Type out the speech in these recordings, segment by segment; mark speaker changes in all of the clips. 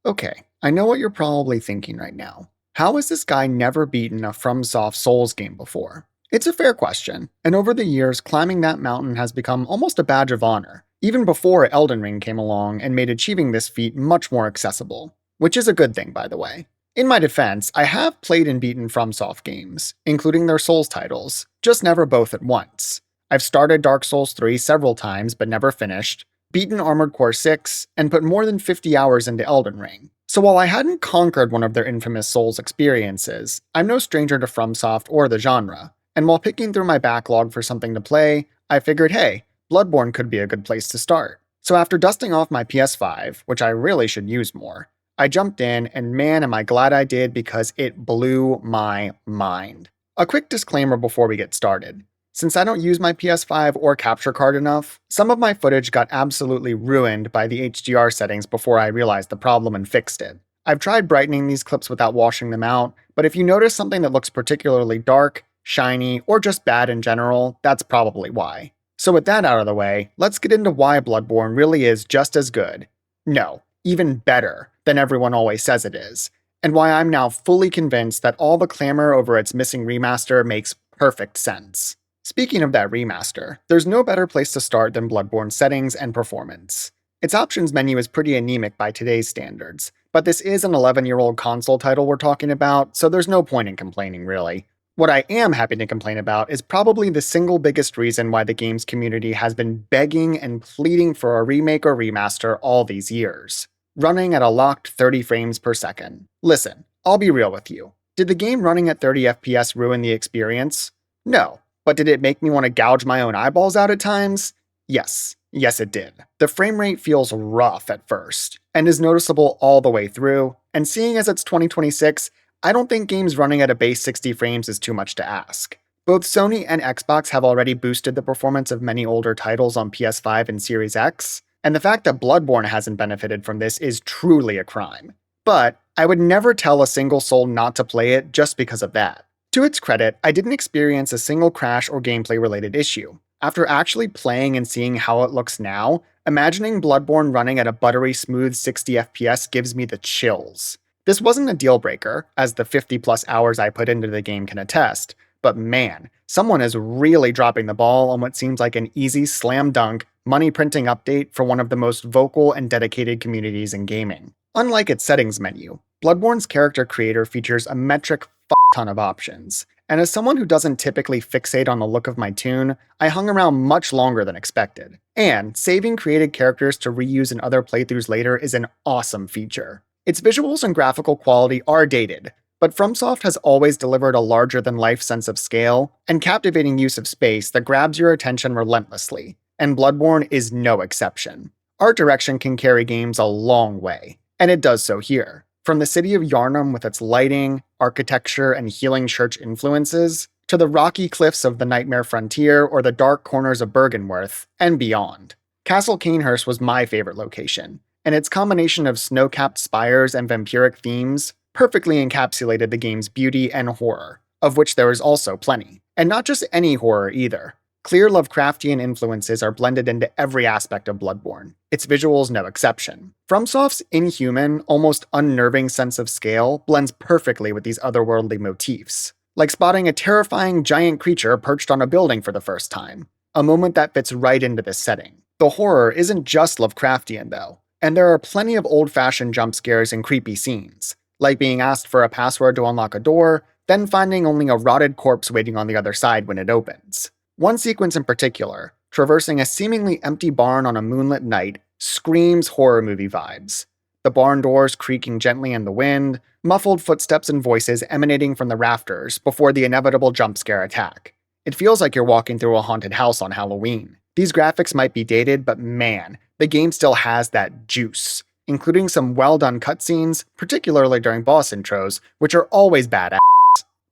Speaker 1: Okay, I know what you're probably thinking right now. How has this guy never beaten a FromSoft Souls game before? It's a fair question, and over the years, climbing that mountain has become almost a badge of honor, even before Elden Ring came along and made achieving this feat much more accessible. Which is a good thing, by the way. In my defense, I have played and beaten FromSoft games, including their Souls titles, just never both at once. I've started Dark Souls 3 several times but never finished, beaten Armored Core 6, and put more than 50 hours into Elden Ring. So while I hadn't conquered one of their infamous Souls experiences, I'm no stranger to FromSoft or the genre, and while picking through my backlog for something to play, I figured, hey, Bloodborne could be a good place to start. So after dusting off my PS5, which I really should use more, I jumped in, and man am I glad I did because it blew my mind. A quick disclaimer before we get started. Since I don't use my PS5 or capture card enough, some of my footage got absolutely ruined by the HDR settings before I realized the problem and fixed it. I've tried brightening these clips without washing them out, but if you notice something that looks particularly dark, shiny, or just bad in general, that's probably why. So with that out of the way, let's get into why Bloodborne really is just as good. No, even better than everyone always says it is, and why I'm now fully convinced that all the clamor over its missing remaster makes perfect sense. Speaking of that remaster, there's no better place to start than Bloodborne's settings and performance. Its options menu is pretty anemic by today's standards, but this is an 11-year-old console title we're talking about, so there's no point in complaining really. What I am happy to complain about is probably the single biggest reason why the game's community has been begging and pleading for a remake or remaster all these years. Running at a locked 30 frames per second. Listen, I'll be real with you. Did the game running at 30 FPS ruin the experience? No. But did it make me want to gouge my own eyeballs out at times? Yes. Yes, it did. The frame rate feels rough at first, and is noticeable all the way through, and seeing as it's 2026, I don't think games running at a base 60 frames is too much to ask. Both Sony and Xbox have already boosted the performance of many older titles on PS5 and Series X, and the fact that Bloodborne hasn't benefited from this is truly a crime. But I would never tell a single soul not to play it just because of that. To its credit, I didn't experience a single crash or gameplay-related issue. After actually playing and seeing how it looks now, imagining Bloodborne running at a buttery smooth 60 FPS gives me the chills. This wasn't a deal-breaker, as the 50-plus hours I put into the game can attest, but man, someone is really dropping the ball on what seems like an easy slam-dunk, money-printing update for one of the most vocal and dedicated communities in gaming. Unlike its settings menu, Bloodborne's character creator features a metric ton of options, and as someone who doesn't typically fixate on the look of my toon, I hung around much longer than expected. And saving created characters to reuse in other playthroughs later is an awesome feature. Its visuals and graphical quality are dated, but FromSoft has always delivered a larger-than-life sense of scale and captivating use of space that grabs your attention relentlessly, and Bloodborne is no exception. Art direction can carry games a long way, and it does so here. From the city of Yharnam with its lighting, architecture, and healing church influences, to the rocky cliffs of the Nightmare Frontier or the dark corners of Bergenworth, and beyond. Castle Cainhurst was my favorite location, and its combination of snow-capped spires and vampiric themes perfectly encapsulated the game's beauty and horror, of which there is also plenty. And not just any horror either. Clear Lovecraftian influences are blended into every aspect of Bloodborne, its visuals no exception. FromSoft's inhuman, almost unnerving sense of scale blends perfectly with these otherworldly motifs, like spotting a terrifying giant creature perched on a building for the first time, a moment that fits right into this setting. The horror isn't just Lovecraftian though, and there are plenty of old-fashioned jump scares and creepy scenes, like being asked for a password to unlock a door, then finding only a rotted corpse waiting on the other side when it opens. One sequence in particular, traversing a seemingly empty barn on a moonlit night, screams horror movie vibes. The barn doors creaking gently in the wind, muffled footsteps and voices emanating from the rafters before the inevitable jump scare attack. It feels like you're walking through a haunted house on Halloween. These graphics might be dated, but man, the game still has that juice, including some well-done cutscenes, particularly during boss intros, which are always badass.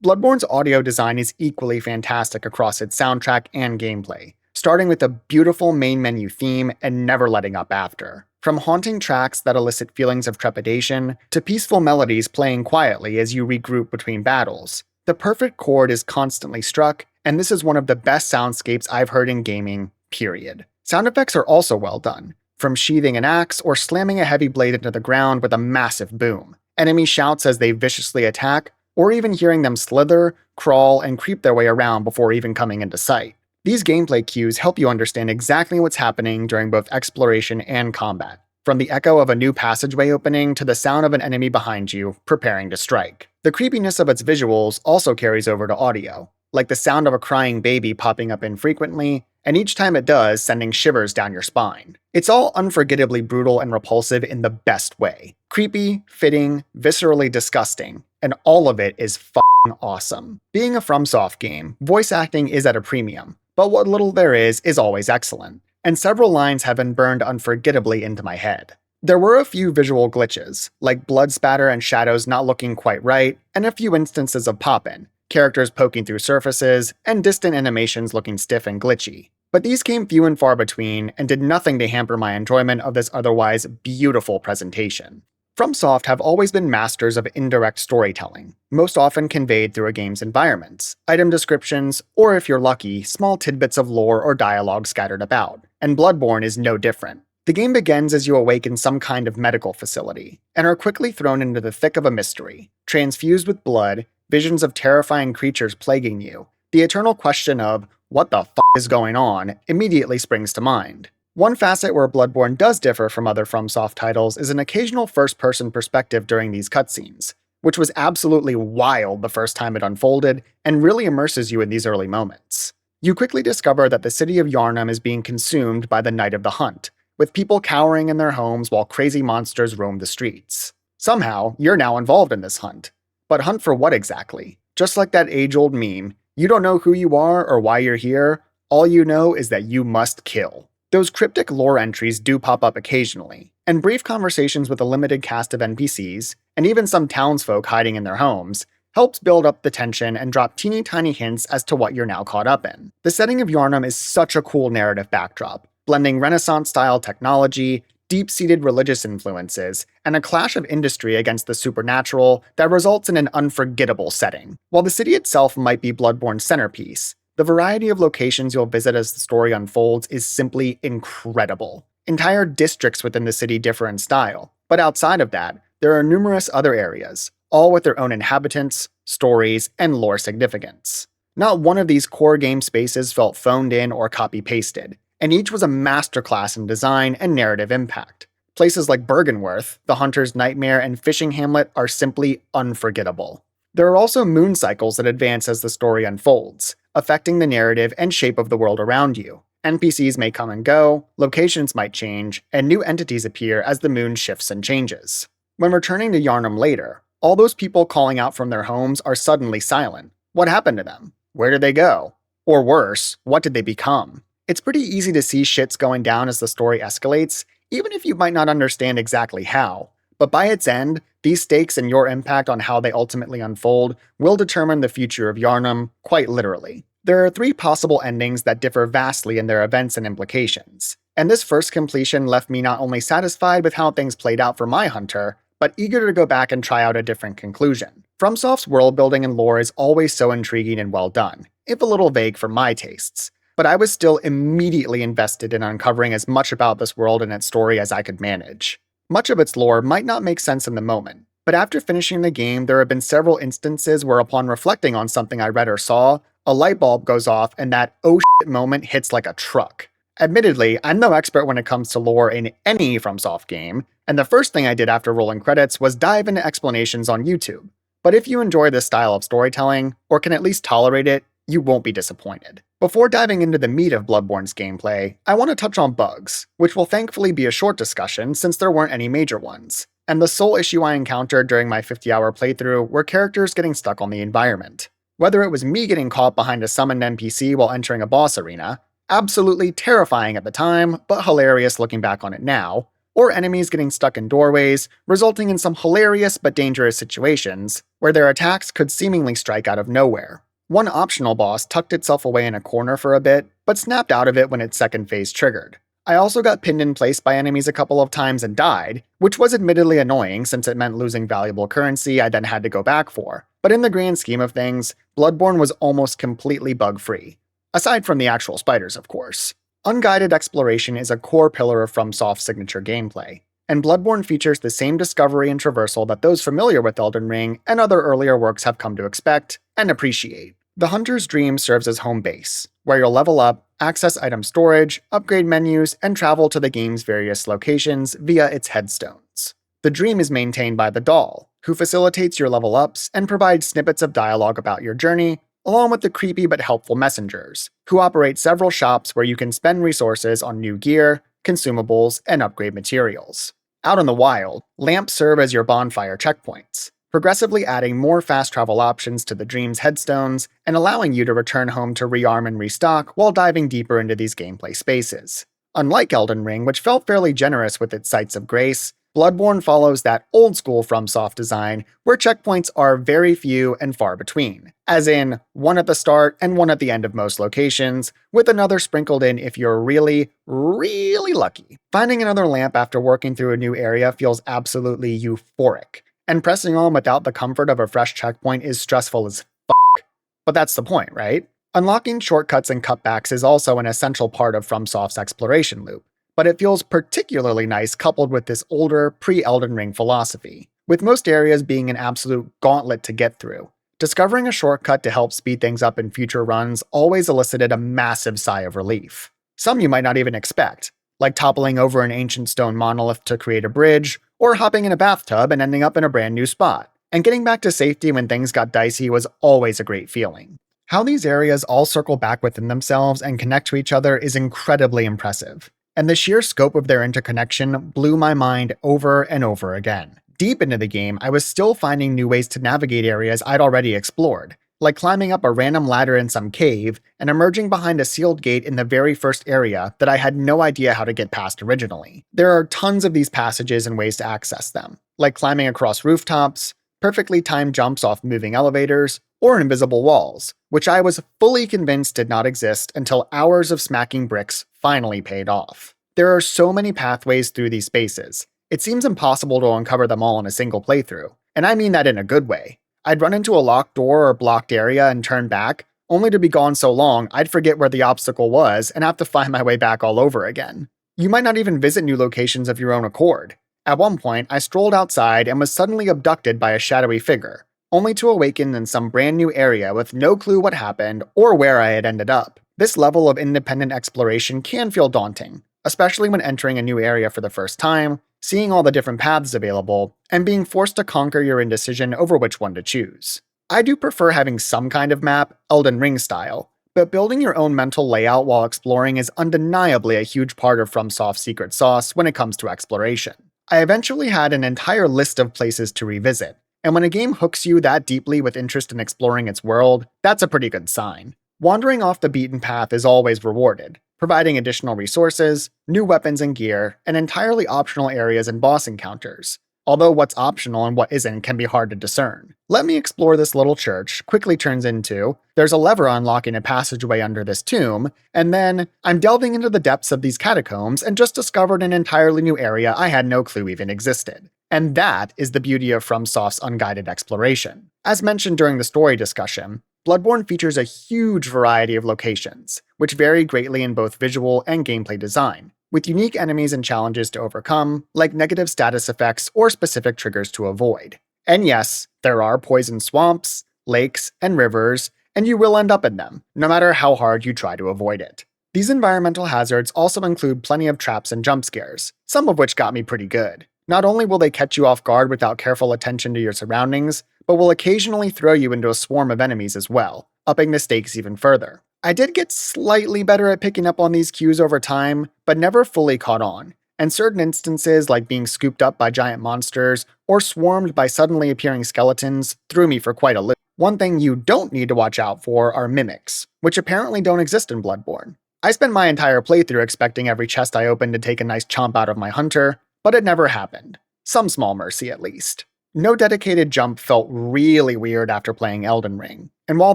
Speaker 1: Bloodborne's audio design is equally fantastic across its soundtrack and gameplay, starting with a beautiful main menu theme and never letting up after. From haunting tracks that elicit feelings of trepidation, to peaceful melodies playing quietly as you regroup between battles, the perfect chord is constantly struck, and this is one of the best soundscapes I've heard in gaming, period. Sound effects are also well done. from sheathing an axe or slamming a heavy blade into the ground with a massive boom, enemy shouts as they viciously attack, or even hearing them slither, crawl, and creep their way around before even coming into sight. These gameplay cues help you understand exactly what's happening during both exploration and combat, from the echo of a new passageway opening to the sound of an enemy behind you preparing to strike. The creepiness of its visuals also carries over to audio, like the sound of a crying baby popping up infrequently, and each time it does, sending shivers down your spine. It's all unforgettably brutal and repulsive in the best way. Creepy, fitting, viscerally disgusting, and all of it is f***ing awesome. Being a FromSoft game, voice acting is at a premium, but what little there is always excellent, and several lines have been burned unforgettably into my head. There were a few visual glitches, like blood spatter and shadows not looking quite right, and a few instances of pop-in, characters poking through surfaces, and distant animations looking stiff and glitchy. But these came few and far between, and did nothing to hamper my enjoyment of this otherwise beautiful presentation. FromSoft have always been masters of indirect storytelling, most often conveyed through a game's environments, item descriptions, or if you're lucky, small tidbits of lore or dialogue scattered about, and Bloodborne is no different. The game begins as you awake in some kind of medical facility, and are quickly thrown into the thick of a mystery, transfused with blood, visions of terrifying creatures plaguing you. The eternal question of, what the f*** is going on, immediately springs to mind. One facet where Bloodborne does differ from other FromSoft titles is an occasional first-person perspective during these cutscenes, which was absolutely wild the first time it unfolded, and really immerses you in these early moments. You quickly discover that the city of Yharnam is being consumed by the Night of the Hunt, with people cowering in their homes while crazy monsters roam the streets. Somehow, you're now involved in this hunt. But hunt for what exactly? Just like that age-old meme, you don't know who you are or why you're here, all you know is that you must kill. Those cryptic lore entries do pop up occasionally, and brief conversations with a limited cast of NPCs, and even some townsfolk hiding in their homes, helps build up the tension and drop teeny tiny hints as to what you're now caught up in. The setting of Yharnam is such a cool narrative backdrop, blending Renaissance-style technology, deep-seated religious influences, and a clash of industry against the supernatural that results in an unforgettable setting. While the city itself might be Bloodborne's centerpiece, the variety of locations you'll visit as the story unfolds is simply incredible. Entire districts within the city differ in style, but outside of that, there are numerous other areas, all with their own inhabitants, stories, and lore significance. Not one of these core game spaces felt phoned in or copy-pasted, and each was a masterclass in design and narrative impact. Places like Bergenworth, the Hunter's Nightmare, and Fishing Hamlet are simply unforgettable. There are also moon cycles that advance as the story unfolds, affecting the narrative and shape of the world around you. NPCs may come and go, locations might change, and new entities appear as the moon shifts and changes. When returning to Yharnam later, all those people calling out from their homes are suddenly silent. What happened to them? Where did they go? Or worse, what did they become? It's pretty easy to see shits going down as the story escalates, even if you might not understand exactly how. But by its end, these stakes and your impact on how they ultimately unfold will determine the future of Yharnam, quite literally. There are 3 possible endings that differ vastly in their events and implications, and this first completion left me not only satisfied with how things played out for my hunter, but eager to go back and try out a different conclusion. FromSoft's world building and lore is always so intriguing and well done, if a little vague for my tastes, but I was still immediately invested in uncovering as much about this world and its story as I could manage. Much of its lore might not make sense in the moment, but after finishing the game, there have been several instances where upon reflecting on something I read or saw, a light bulb goes off and that oh shit moment hits like a truck. Admittedly, I'm no expert when it comes to lore in any FromSoft game, and the first thing I did after rolling credits was dive into explanations on YouTube. But if you enjoy this style of storytelling, or can at least tolerate it, you won't be disappointed. Before diving into the meat of Bloodborne's gameplay, I want to touch on bugs, which will thankfully be a short discussion since there weren't any major ones. And the sole issue I encountered during my 50-hour playthrough were characters getting stuck on the environment. Whether it was me getting caught behind a summoned NPC while entering a boss arena, absolutely terrifying at the time, but hilarious looking back on it now, or enemies getting stuck in doorways, resulting in some hilarious but dangerous situations where their attacks could seemingly strike out of nowhere. One optional boss tucked itself away in a corner for a bit, but snapped out of it when its second phase triggered. I also got pinned in place by enemies a couple of times and died, which was admittedly annoying since it meant losing valuable currency I then had to go back for, but in the grand scheme of things, Bloodborne was almost completely bug-free. Aside from the actual spiders, of course. Unguided exploration is a core pillar of FromSoft's signature gameplay, and Bloodborne features the same discovery and traversal that those familiar with Elden Ring and other earlier works have come to expect and appreciate. The Hunter's Dream serves as home base, where you'll level up, access item storage, upgrade menus, and travel to the game's various locations via its headstones. The Dream is maintained by the Doll, who facilitates your level ups and provides snippets of dialogue about your journey, along with the creepy but helpful messengers, who operate several shops where you can spend resources on new gear, consumables, and upgrade materials. Out in the wild, lamps serve as your bonfire checkpoints, progressively adding more fast travel options to the Dream's headstones and allowing you to return home to rearm and restock while diving deeper into these gameplay spaces. Unlike Elden Ring, which felt fairly generous with its sites of grace, Bloodborne follows that old-school FromSoft design where checkpoints are very few and far between, as in one at the start and one at the end of most locations, with another sprinkled in if you're really, really lucky. Finding another lamp after working through a new area feels absolutely euphoric, and pressing on without the comfort of a fresh checkpoint is stressful as fuck. But that's the point, right? Unlocking shortcuts and cutbacks is also an essential part of FromSoft's exploration loop, but it feels particularly nice coupled with this older, pre-Elden Ring philosophy, with most areas being an absolute gauntlet to get through. Discovering a shortcut to help speed things up in future runs always elicited a massive sigh of relief. Some you might not even expect, like toppling over an ancient stone monolith to create a bridge, or hopping in a bathtub and ending up in a brand new spot. And getting back to safety when things got dicey was always a great feeling. How these areas all circle back within themselves and connect to each other is incredibly impressive, and the sheer scope of their interconnection blew my mind over and over again. Deep into the game, I was still finding new ways to navigate areas I'd already explored, like climbing up a random ladder in some cave and emerging behind a sealed gate in the very first area that I had no idea how to get past originally. There are tons of these passages and ways to access them, like climbing across rooftops, perfectly timed jumps off moving elevators, or invisible walls, which I was fully convinced did not exist until hours of smacking bricks finally paid off. There are so many pathways through these spaces, it seems impossible to uncover them all in a single playthrough, and I mean that in a good way. I'd run into a locked door or blocked area and turn back, only to be gone so long I'd forget where the obstacle was and have to find my way back all over again. You might not even visit new locations of your own accord. At one point, I strolled outside and was suddenly abducted by a shadowy figure, only to awaken in some brand new area with no clue what happened or where I had ended up. This level of independent exploration can feel daunting, especially when entering a new area for the first time, seeing all the different paths available, and being forced to conquer your indecision over which one to choose. I do prefer having some kind of map, Elden Ring style, but building your own mental layout while exploring is undeniably a huge part of FromSoft's secret sauce when it comes to exploration. I eventually had an entire list of places to revisit, and when a game hooks you that deeply with interest in exploring its world, that's a pretty good sign. Wandering off the beaten path is always rewarded, providing additional resources, new weapons and gear, and entirely optional areas and boss encounters, although what's optional and what isn't can be hard to discern. Let me explore this little church quickly turns into, there's a lever unlocking a passageway under this tomb, and then, I'm delving into the depths of these catacombs and just discovered an entirely new area I had no clue even existed. And that is the beauty of FromSoft's unguided exploration. As mentioned during the story discussion, Bloodborne features a huge variety of locations, which vary greatly in both visual and gameplay design, with unique enemies and challenges to overcome, like negative status effects or specific triggers to avoid. And yes, there are poison swamps, lakes, and rivers, and you will end up in them, no matter how hard you try to avoid it. These environmental hazards also include plenty of traps and jump scares, some of which got me pretty good. Not only will they catch you off guard without careful attention to your surroundings, but will occasionally throw you into a swarm of enemies as well, upping the stakes even further. I did get slightly better at picking up on these cues over time, but never fully caught on, and certain instances like being scooped up by giant monsters or swarmed by suddenly appearing skeletons threw me for quite a loop. One thing you don't need to watch out for are mimics, which apparently don't exist in Bloodborne. I spent my entire playthrough expecting every chest I opened to take a nice chomp out of my hunter, but it never happened. Some small mercy at least. No dedicated jump felt really weird after playing Elden Ring, and while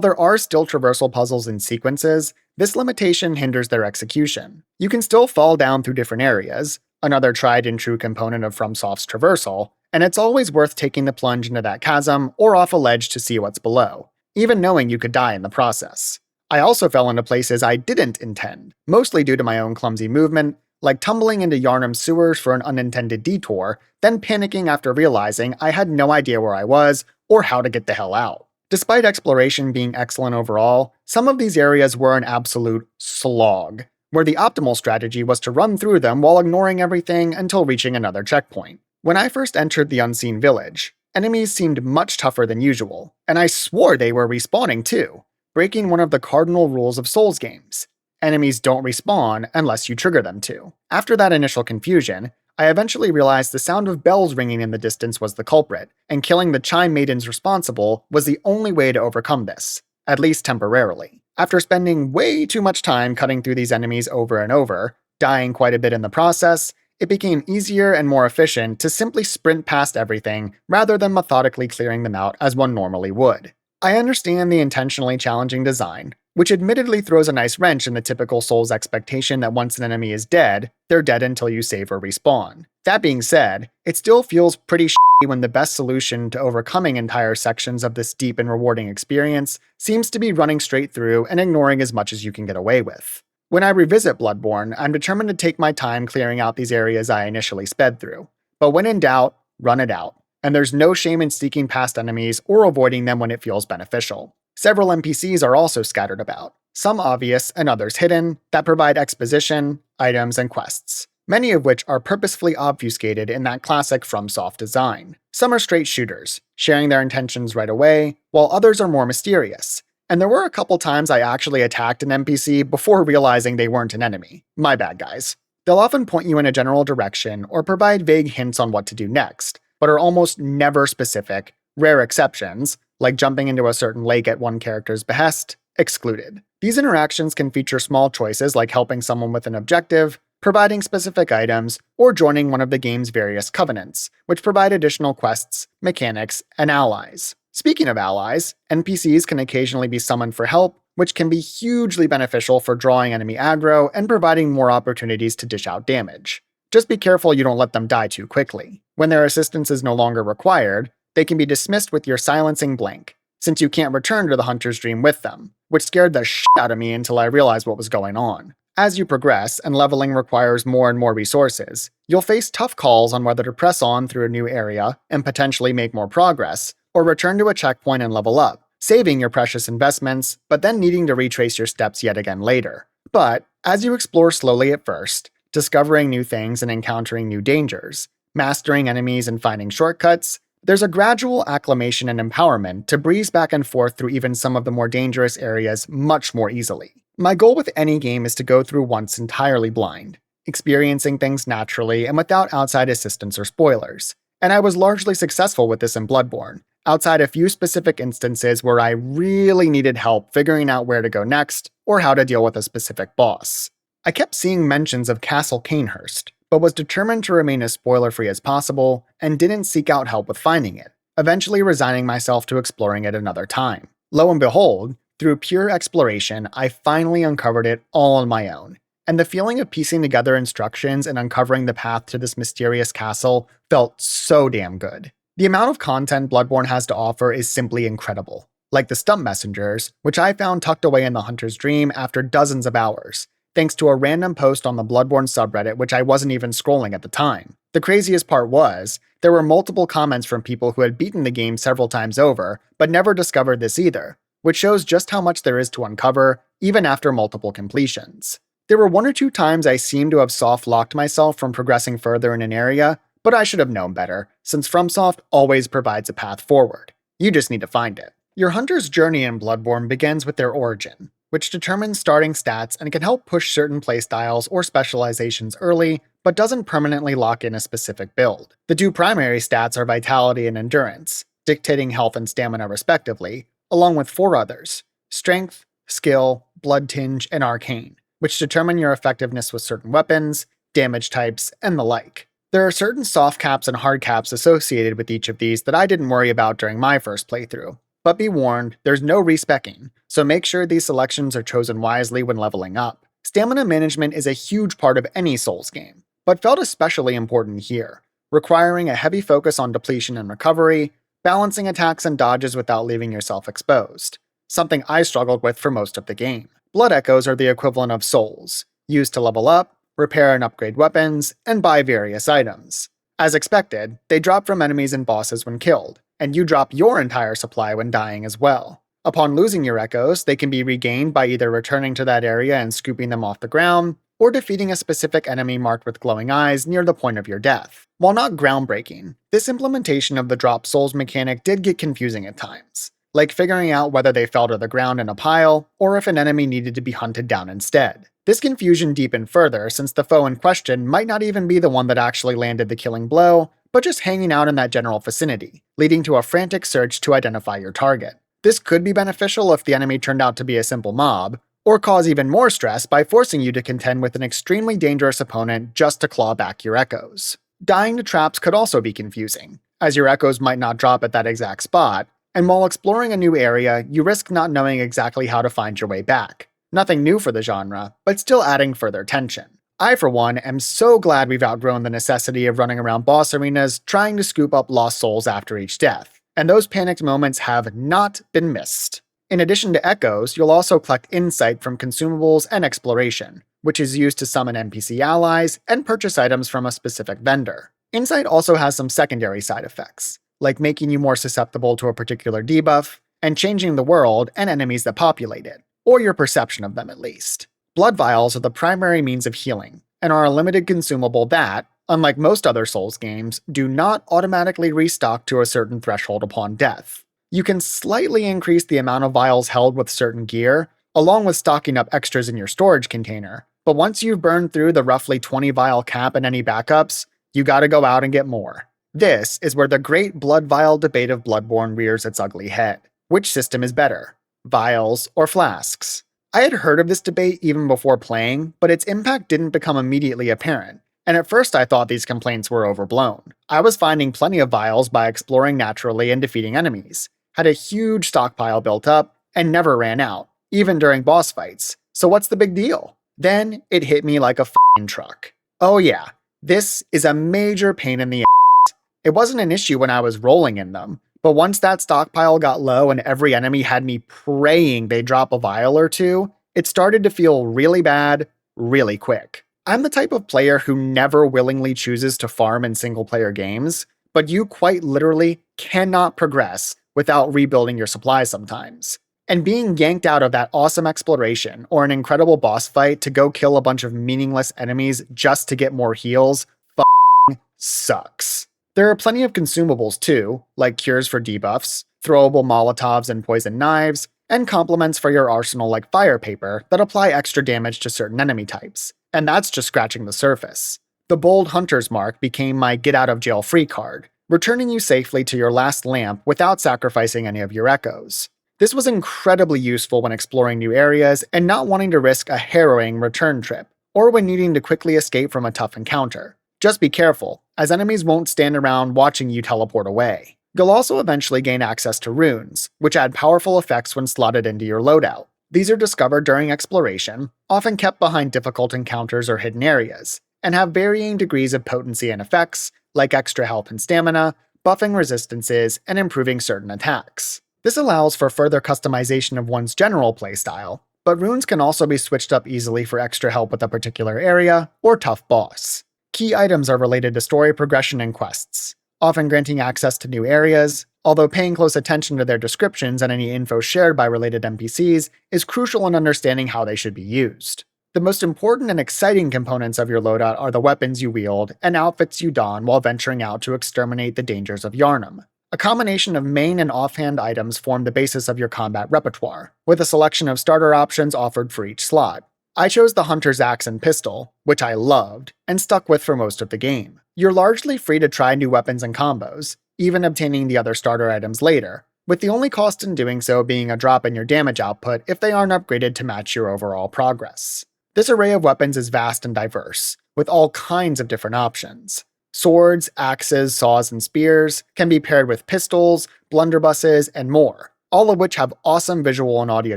Speaker 1: there are still traversal puzzles and sequences, this limitation hinders their execution. You can still fall down through different areas, another tried and true component of FromSoft's traversal, and it's always worth taking the plunge into that chasm or off a ledge to see what's below, even knowing you could die in the process. I also fell into places I didn't intend, mostly due to my own clumsy movement, like tumbling into Yarnum's sewers for an unintended detour, then panicking after realizing I had no idea where I was or how to get the hell out. Despite exploration being excellent overall, some of these areas were an absolute slog, where the optimal strategy was to run through them while ignoring everything until reaching another checkpoint. When I first entered the Unseen Village, enemies seemed much tougher than usual, and I swore they were respawning too, breaking one of the cardinal rules of Souls games. Enemies don't respawn unless you trigger them to. After that initial confusion, I eventually realized the sound of bells ringing in the distance was the culprit, and killing the Chime Maidens responsible was the only way to overcome this, at least temporarily. After spending way too much time cutting through these enemies over and over, dying quite a bit in the process, it became easier and more efficient to simply sprint past everything rather than methodically clearing them out as one normally would. I understand the intentionally challenging design, which admittedly throws a nice wrench in the typical Souls expectation that once an enemy is dead, they're dead until you save or respawn. That being said, it still feels pretty shitty when the best solution to overcoming entire sections of this deep and rewarding experience seems to be running straight through and ignoring as much as you can get away with. When I revisit Bloodborne, I'm determined to take my time clearing out these areas I initially sped through. But when in doubt, run it out. And there's no shame in sneaking past enemies or avoiding them when it feels beneficial. Several NPCs are also scattered about, some obvious and others hidden, that provide exposition, items, and quests, many of which are purposefully obfuscated in that classic FromSoft design. Some are straight shooters, sharing their intentions right away, while others are more mysterious. And there were a couple times I actually attacked an NPC before realizing they weren't an enemy. My bad, guys. They'll often point you in a general direction or provide vague hints on what to do next, but are almost never specific, rare exceptions, like jumping into a certain lake at one character's behest, excluded. These interactions can feature small choices like helping someone with an objective, providing specific items, or joining one of the game's various covenants, which provide additional quests, mechanics, and allies. Speaking of allies, NPCs can occasionally be summoned for help, which can be hugely beneficial for drawing enemy aggro and providing more opportunities to dish out damage. Just be careful you don't let them die too quickly. When their assistance is no longer required, they can be dismissed with your silencing blank, since you can't return to the Hunter's Dream with them, which scared the shit out of me until I realized what was going on. As you progress and leveling requires more and more resources, you'll face tough calls on whether to press on through a new area and potentially make more progress, or return to a checkpoint and level up, saving your precious investments, but then needing to retrace your steps yet again later. But as you explore slowly at first, discovering new things and encountering new dangers, mastering enemies and finding shortcuts, there's a gradual acclimation and empowerment to breeze back and forth through even some of the more dangerous areas much more easily. My goal with any game is to go through once entirely blind, experiencing things naturally and without outside assistance or spoilers. And I was largely successful with this in Bloodborne, outside a few specific instances where I really needed help figuring out where to go next or how to deal with a specific boss. I kept seeing mentions of Castle Canehurst, but was determined to remain as spoiler-free as possible and didn't seek out help with finding it, eventually resigning myself to exploring it another time. Lo and behold, through pure exploration, I finally uncovered it all on my own, and the feeling of piecing together instructions and uncovering the path to this mysterious castle felt so damn good. The amount of content Bloodborne has to offer is simply incredible, like the stump messengers, which I found tucked away in the Hunter's Dream after dozens of hours, thanks to a random post on the Bloodborne subreddit which I wasn't even scrolling at the time. The craziest part was, there were multiple comments from people who had beaten the game several times over, but never discovered this either, which shows just how much there is to uncover, even after multiple completions. There were one or two times I seemed to have soft-locked myself from progressing further in an area, but I should have known better, since FromSoft always provides a path forward. You just need to find it. Your hunter's journey in Bloodborne begins with their origin, which determines starting stats and can help push certain playstyles or specializations early, but doesn't permanently lock in a specific build. The two primary stats are Vitality and Endurance, dictating health and stamina respectively, along with four others: Strength, Skill, Blood Tinge, and Arcane, which determine your effectiveness with certain weapons, damage types, and the like. There are certain soft caps and hard caps associated with each of these that I didn't worry about during my first playthrough. But be warned, there's no respecking, so make sure these selections are chosen wisely when leveling up. Stamina management is a huge part of any Souls game, but felt especially important here, requiring a heavy focus on depletion and recovery, balancing attacks and dodges without leaving yourself exposed. something I struggled with for most of the game. Blood echoes are the equivalent of souls, used to level up, repair and upgrade weapons, and buy various items. As expected, they drop from enemies and bosses when killed, and you drop your entire supply when dying as well. Upon losing your echoes, they can be regained by either returning to that area and scooping them off the ground, or defeating a specific enemy marked with glowing eyes near the point of your death. While not groundbreaking, this implementation of the drop souls mechanic did get confusing at times, like figuring out whether they fell to the ground in a pile, or if an enemy needed to be hunted down instead. This confusion deepened further since the foe in question might not even be the one that actually landed the killing blow, but just hanging out in that general vicinity, leading to a frantic search to identify your target. This could be beneficial if the enemy turned out to be a simple mob, or cause even more stress by forcing you to contend with an extremely dangerous opponent just to claw back your echoes. Dying to traps could also be confusing, as your echoes might not drop at that exact spot, and while exploring a new area, you risk not knowing exactly how to find your way back. Nothing new for the genre, but still adding further tension. I, for one, am so glad we've outgrown the necessity of running around boss arenas trying to scoop up lost souls after each death, and those panicked moments have not been missed. In addition to echoes, you'll also collect insight from consumables and exploration, which is used to summon NPC allies and purchase items from a specific vendor. Insight also has some secondary side effects, like making you more susceptible to a particular debuff, and changing the world and enemies that populate it, or your perception of them at least. Blood vials are the primary means of healing, and are a limited consumable that, unlike most other Souls games, do not automatically restock to a certain threshold upon death. You can slightly increase the amount of vials held with certain gear, along with stocking up extras in your storage container, but once you've burned through the roughly 20 vial cap and any backups, you gotta go out and get more. This is where the great blood vial debate of Bloodborne rears its ugly head. Which system is better? Vials or flasks? I had heard of this debate even before playing, but its impact didn't become immediately apparent, and at first I thought these complaints were overblown. I was finding plenty of vials by exploring naturally and defeating enemies, had a huge stockpile built up, and never ran out, even during boss fights, so what's the big deal? Then it hit me like a f***ing truck. Oh yeah, this is a major pain in the ass. It wasn't an issue when I was rolling in them, but once that stockpile got low and every enemy had me praying they'd drop a vial or two, it started to feel really bad, really quick. I'm the type of player who never willingly chooses to farm in single-player games, but you quite literally cannot progress without rebuilding your supplies sometimes. And being yanked out of that awesome exploration or an incredible boss fight to go kill a bunch of meaningless enemies just to get more heals f***ing sucks. There are plenty of consumables too, like cures for debuffs, throwable Molotovs and poison knives, and complements for your arsenal like fire paper that apply extra damage to certain enemy types, and that's just scratching the surface. The Bold Hunter's Mark became my get out of jail free card, returning you safely to your last lamp without sacrificing any of your echoes. This was incredibly useful when exploring new areas and not wanting to risk a harrowing return trip, or when needing to quickly escape from a tough encounter. Just be careful, as enemies won't stand around watching you teleport away. You'll also eventually gain access to runes, which add powerful effects when slotted into your loadout. These are discovered during exploration, often kept behind difficult encounters or hidden areas, and have varying degrees of potency and effects, like extra health and stamina, buffing resistances, and improving certain attacks. This allows for further customization of one's general playstyle, but runes can also be switched up easily for extra help with a particular area or tough boss. Key items are related to story progression and quests, often granting access to new areas, although paying close attention to their descriptions and any info shared by related NPCs is crucial in understanding how they should be used. The most important and exciting components of your loadout are the weapons you wield and outfits you don while venturing out to exterminate the dangers of Yharnam. A combination of main and offhand items form the basis of your combat repertoire, with a selection of starter options offered for each slot. I chose the Hunter's Axe and Pistol, which I loved, and stuck with for most of the game. You're largely free to try new weapons and combos, even obtaining the other starter items later, with the only cost in doing so being a drop in your damage output if they aren't upgraded to match your overall progress. This array of weapons is vast and diverse, with all kinds of different options. Swords, axes, saws, and spears can be paired with pistols, blunderbusses, and more, all of which have awesome visual and audio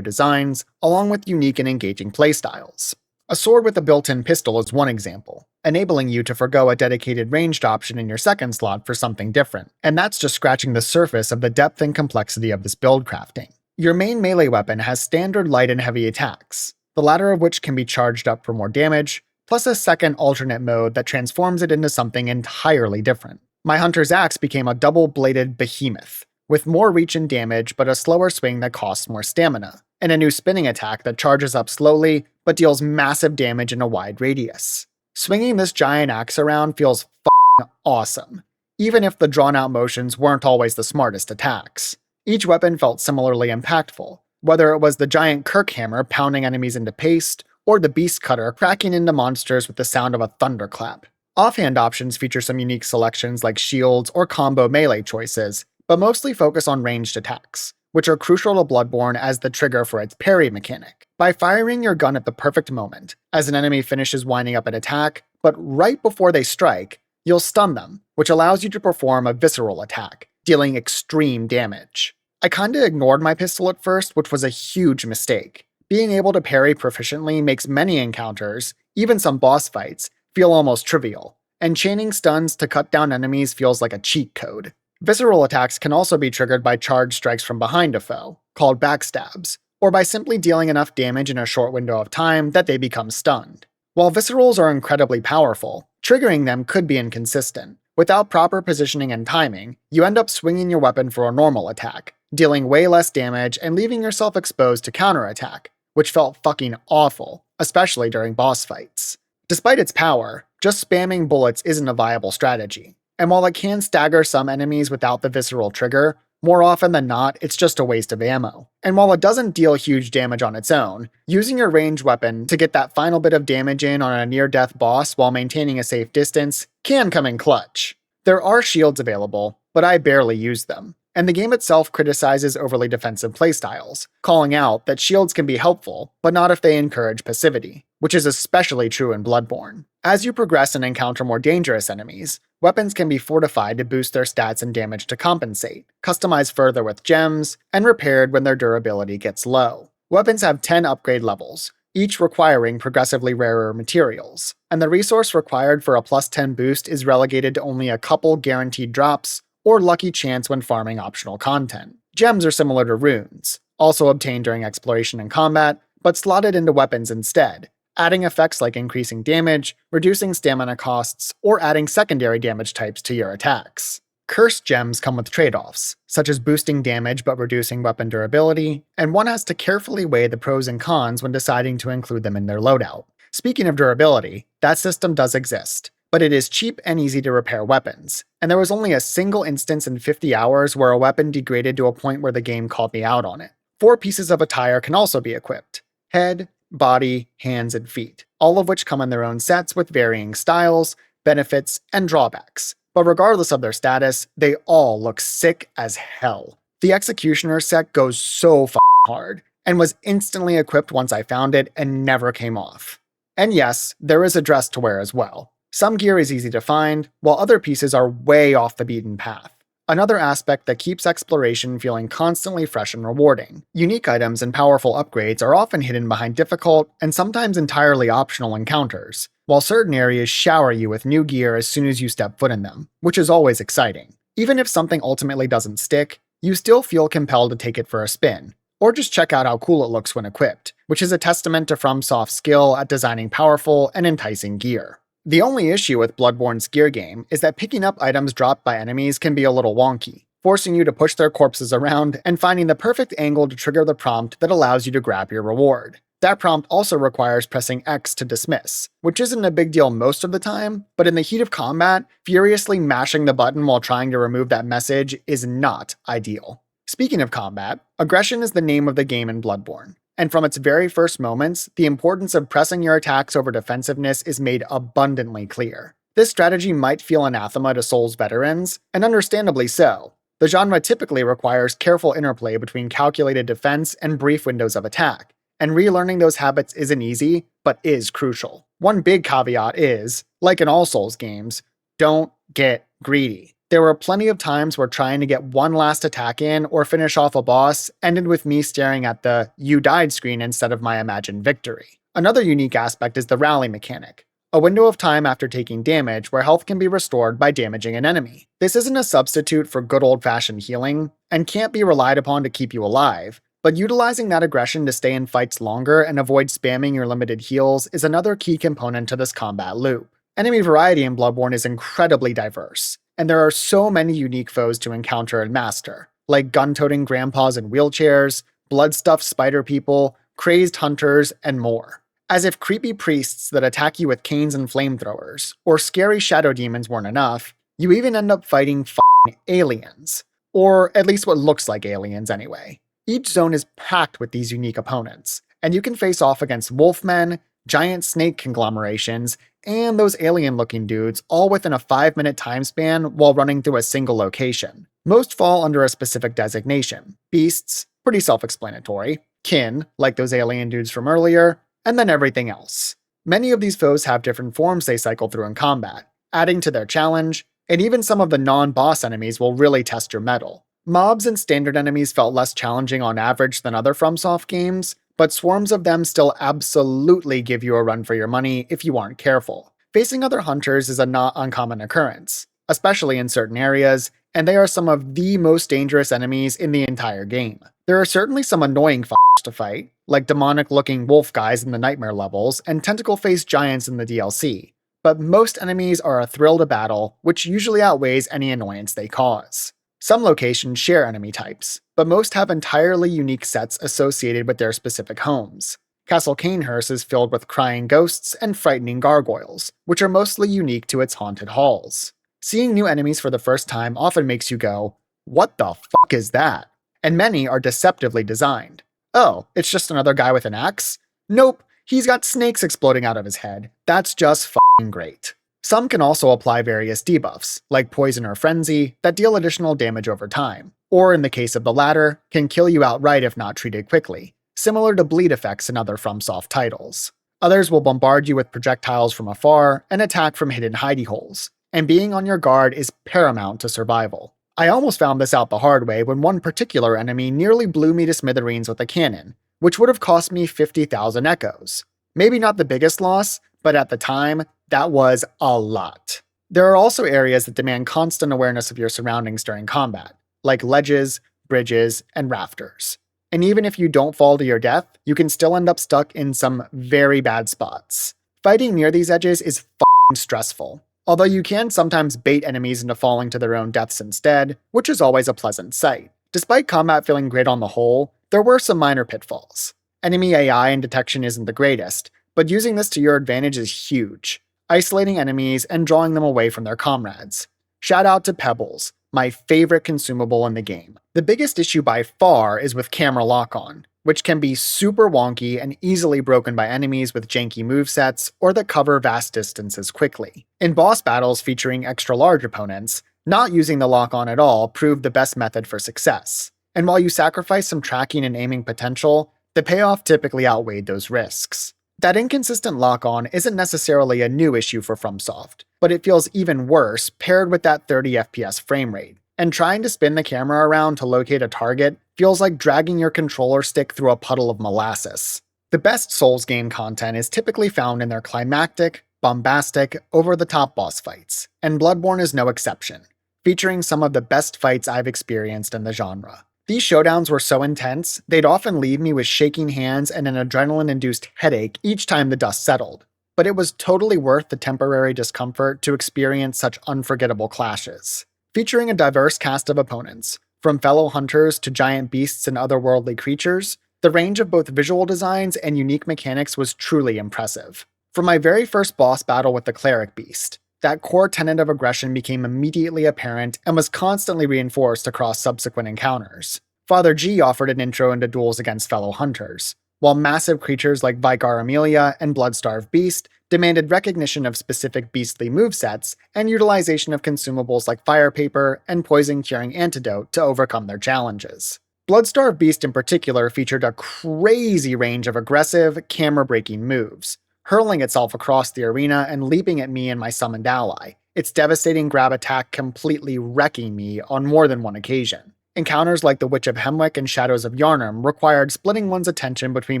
Speaker 1: designs, along with unique and engaging playstyles. A sword with a built-in pistol is one example, enabling you to forgo a dedicated ranged option in your second slot for something different, and that's just scratching the surface of the depth and complexity of this build crafting. Your main melee weapon has standard light and heavy attacks, the latter of which can be charged up for more damage, plus a second alternate mode that transforms it into something entirely different. My hunter's axe became a double-bladed behemoth, with more reach and damage but a slower swing that costs more stamina, and a new spinning attack that charges up slowly but deals massive damage in a wide radius. Swinging this giant axe around feels f***ing awesome, even if the drawn-out motions weren't always the smartest attacks. Each weapon felt similarly impactful, whether it was the giant Kirk hammer pounding enemies into paste, or the beast cutter cracking into monsters with the sound of a thunderclap. Offhand options feature some unique selections like shields or combo melee choices, but mostly focus on ranged attacks, which are crucial to Bloodborne as the trigger for its parry mechanic. By firing your gun at the perfect moment, as an enemy finishes winding up an attack, but right before they strike, you'll stun them, which allows you to perform a visceral attack, dealing extreme damage. I kinda ignored my pistol at first, which was a huge mistake. Being able to parry proficiently makes many encounters, even some boss fights, feel almost trivial, and chaining stuns to cut down enemies feels like a cheat code. Visceral attacks can also be triggered by charged strikes from behind a foe, called backstabs, or by simply dealing enough damage in a short window of time that they become stunned. While viscerals are incredibly powerful, triggering them could be inconsistent. Without proper positioning and timing, you end up swinging your weapon for a normal attack, dealing way less damage and leaving yourself exposed to counterattack, which felt fucking awful, especially during boss fights. Despite its power, just spamming bullets isn't a viable strategy, and while it can stagger some enemies without the visceral trigger, more often than not, it's just a waste of ammo. And while it doesn't deal huge damage on its own, using your ranged weapon to get that final bit of damage in on a near-death boss while maintaining a safe distance can come in clutch. There are shields available, but I barely use them, and the game itself criticizes overly defensive playstyles, calling out that shields can be helpful, but not if they encourage passivity, which is especially true in Bloodborne. As you progress and encounter more dangerous enemies, weapons can be fortified to boost their stats and damage to compensate, customized further with gems, and repaired when their durability gets low. Weapons have 10 upgrade levels, each requiring progressively rarer materials, and the resource required for a plus 10 boost is relegated to only a couple guaranteed drops or lucky chance when farming optional content. Gems are similar to runes, also obtained during exploration and combat, but slotted into weapons instead, adding effects like increasing damage, reducing stamina costs, or adding secondary damage types to your attacks. Cursed gems come with trade-offs, such as boosting damage but reducing weapon durability, and one has to carefully weigh the pros and cons when deciding to include them in their loadout. Speaking of durability, that system does exist, but it is cheap and easy to repair weapons, and there was only a single instance in 50 hours where a weapon degraded to a point where the game called me out on it. 4 pieces of attire can also be equipped: head, body, hands, and feet, all of which come in their own sets with varying styles, benefits, and drawbacks. But regardless of their status, they all look sick as hell. The Executioner set goes so hard, and was instantly equipped once I found it and never came off. And yes, there is a dress to wear as well. Some gear is easy to find, while other pieces are way off the beaten path. Another aspect that keeps exploration feeling constantly fresh and rewarding. Unique items and powerful upgrades are often hidden behind difficult and sometimes entirely optional encounters, while certain areas shower you with new gear as soon as you step foot in them, which is always exciting. Even if something ultimately doesn't stick, you still feel compelled to take it for a spin, or just check out how cool it looks when equipped, which is a testament to FromSoft's skill at designing powerful and enticing gear. The only issue with Bloodborne's gear game is that picking up items dropped by enemies can be a little wonky, forcing you to push their corpses around and finding the perfect angle to trigger the prompt that allows you to grab your reward. That prompt also requires pressing X to dismiss, which isn't a big deal most of the time, but in the heat of combat, furiously mashing the button while trying to remove that message is not ideal. Speaking of combat, aggression is the name of the game in Bloodborne, and from its very first moments, the importance of pressing your attacks over defensiveness is made abundantly clear. This strategy might feel anathema to Souls veterans, and understandably so. The genre typically requires careful interplay between calculated defense and brief windows of attack, and relearning those habits isn't easy, but is crucial. One big caveat is, like in all Souls games, don't get greedy. There were plenty of times where trying to get one last attack in or finish off a boss ended with me staring at the "you died" screen instead of my imagined victory. Another unique aspect is the rally mechanic, a window of time after taking damage where health can be restored by damaging an enemy. This isn't a substitute for good old-fashioned healing, and can't be relied upon to keep you alive, But utilizing that aggression to stay in fights longer and avoid spamming your limited heals is another key component to this combat loop. Enemy variety in Bloodborne is incredibly diverse, and there are so many unique foes to encounter and master, like gun-toting grandpas in wheelchairs, blood-stuffed spider people, crazed hunters, and more. As if creepy priests that attack you with canes and flamethrowers, or scary shadow demons weren't enough, you even end up fighting f***ing aliens. Or at least what looks like aliens anyway. Each zone is packed with these unique opponents, and you can face off against wolfmen, giant snake conglomerations, and those alien-looking dudes all within a 5-minute time span while running through a single location. Most fall under a specific designation. Beasts, pretty self-explanatory. Kin, like those alien dudes from earlier, and then everything else. Many of these foes have different forms they cycle through in combat, adding to their challenge, and even some of the non-boss enemies will really test your mettle. Mobs and standard enemies felt less challenging on average than other FromSoft games, but swarms of them still absolutely give you a run for your money if you aren't careful. Facing other hunters is a not uncommon occurrence, especially in certain areas, and they are some of the most dangerous enemies in the entire game. There are certainly some annoying to fight, like demonic-looking wolf guys in the nightmare levels and tentacle-faced giants in the DLC, but most enemies are a thrill to battle, which usually outweighs any annoyance they cause. Some locations share enemy types, but most have entirely unique sets associated with their specific homes. Castle Cainhurst is filled with crying ghosts and frightening gargoyles, which are mostly unique to its haunted halls. Seeing new enemies for the first time often makes you go, "What the fuck is that?" And many are deceptively designed. Oh, it's just another guy with an axe? Nope, he's got snakes exploding out of his head. That's just fucking great. Some can also apply various debuffs, like Poison or Frenzy, that deal additional damage over time, or in the case of the latter, can kill you outright if not treated quickly, similar to bleed effects in other FromSoft titles. Others will bombard you with projectiles from afar and attack from hidden hidey holes, and being on your guard is paramount to survival. I almost found this out the hard way when one particular enemy nearly blew me to smithereens with a cannon, which would have cost me 50,000 echoes. Maybe not the biggest loss, but at the time, that was a lot. There are also areas that demand constant awareness of your surroundings during combat, like ledges, bridges, and rafters. And even if you don't fall to your death, you can still end up stuck in some very bad spots. Fighting near these edges is f***ing stressful, although you can sometimes bait enemies into falling to their own deaths instead, which is always a pleasant sight. Despite combat feeling great on the whole, there were some minor pitfalls. Enemy AI and detection isn't the greatest, but using this to your advantage is huge, isolating enemies and drawing them away from their comrades. Shout out to Pebbles, my favorite consumable in the game. The biggest issue by far is with camera lock-on, which can be super wonky and easily broken by enemies with janky movesets or that cover vast distances quickly. In boss battles featuring extra large opponents, not using the lock-on at all proved the best method for success. And while you sacrifice some tracking and aiming potential, the payoff typically outweighed those risks. That inconsistent lock-on isn't necessarily a new issue for FromSoft, but it feels even worse paired with that 30 FPS frame rate, and trying to spin the camera around to locate a target feels like dragging your controller stick through a puddle of molasses. The best Souls game content is typically found in their climactic, bombastic, over-the-top boss fights, and Bloodborne is no exception, featuring some of the best fights I've experienced in the genre. These showdowns were so intense, they'd often leave me with shaking hands and an adrenaline-induced headache each time the dust settled. But it was totally worth the temporary discomfort to experience such unforgettable clashes. Featuring a diverse cast of opponents, from fellow hunters to giant beasts and otherworldly creatures, the range of both visual designs and unique mechanics was truly impressive. From my very first boss battle with the Cleric Beast, that core tenet of aggression became immediately apparent and was constantly reinforced across subsequent encounters. Father G offered an intro into duels against fellow hunters, while massive creatures like Vicar Amelia and Bloodstarved Beast demanded recognition of specific beastly movesets and utilization of consumables like fire paper and poison-curing antidote to overcome their challenges. Bloodstarved Beast in particular featured a crazy range of aggressive, camera-breaking moves, hurling itself across the arena and leaping at me and my summoned ally, its devastating grab attack completely wrecking me on more than one occasion. Encounters like the Witch of Hemwick and Shadows of Yharnam required splitting one's attention between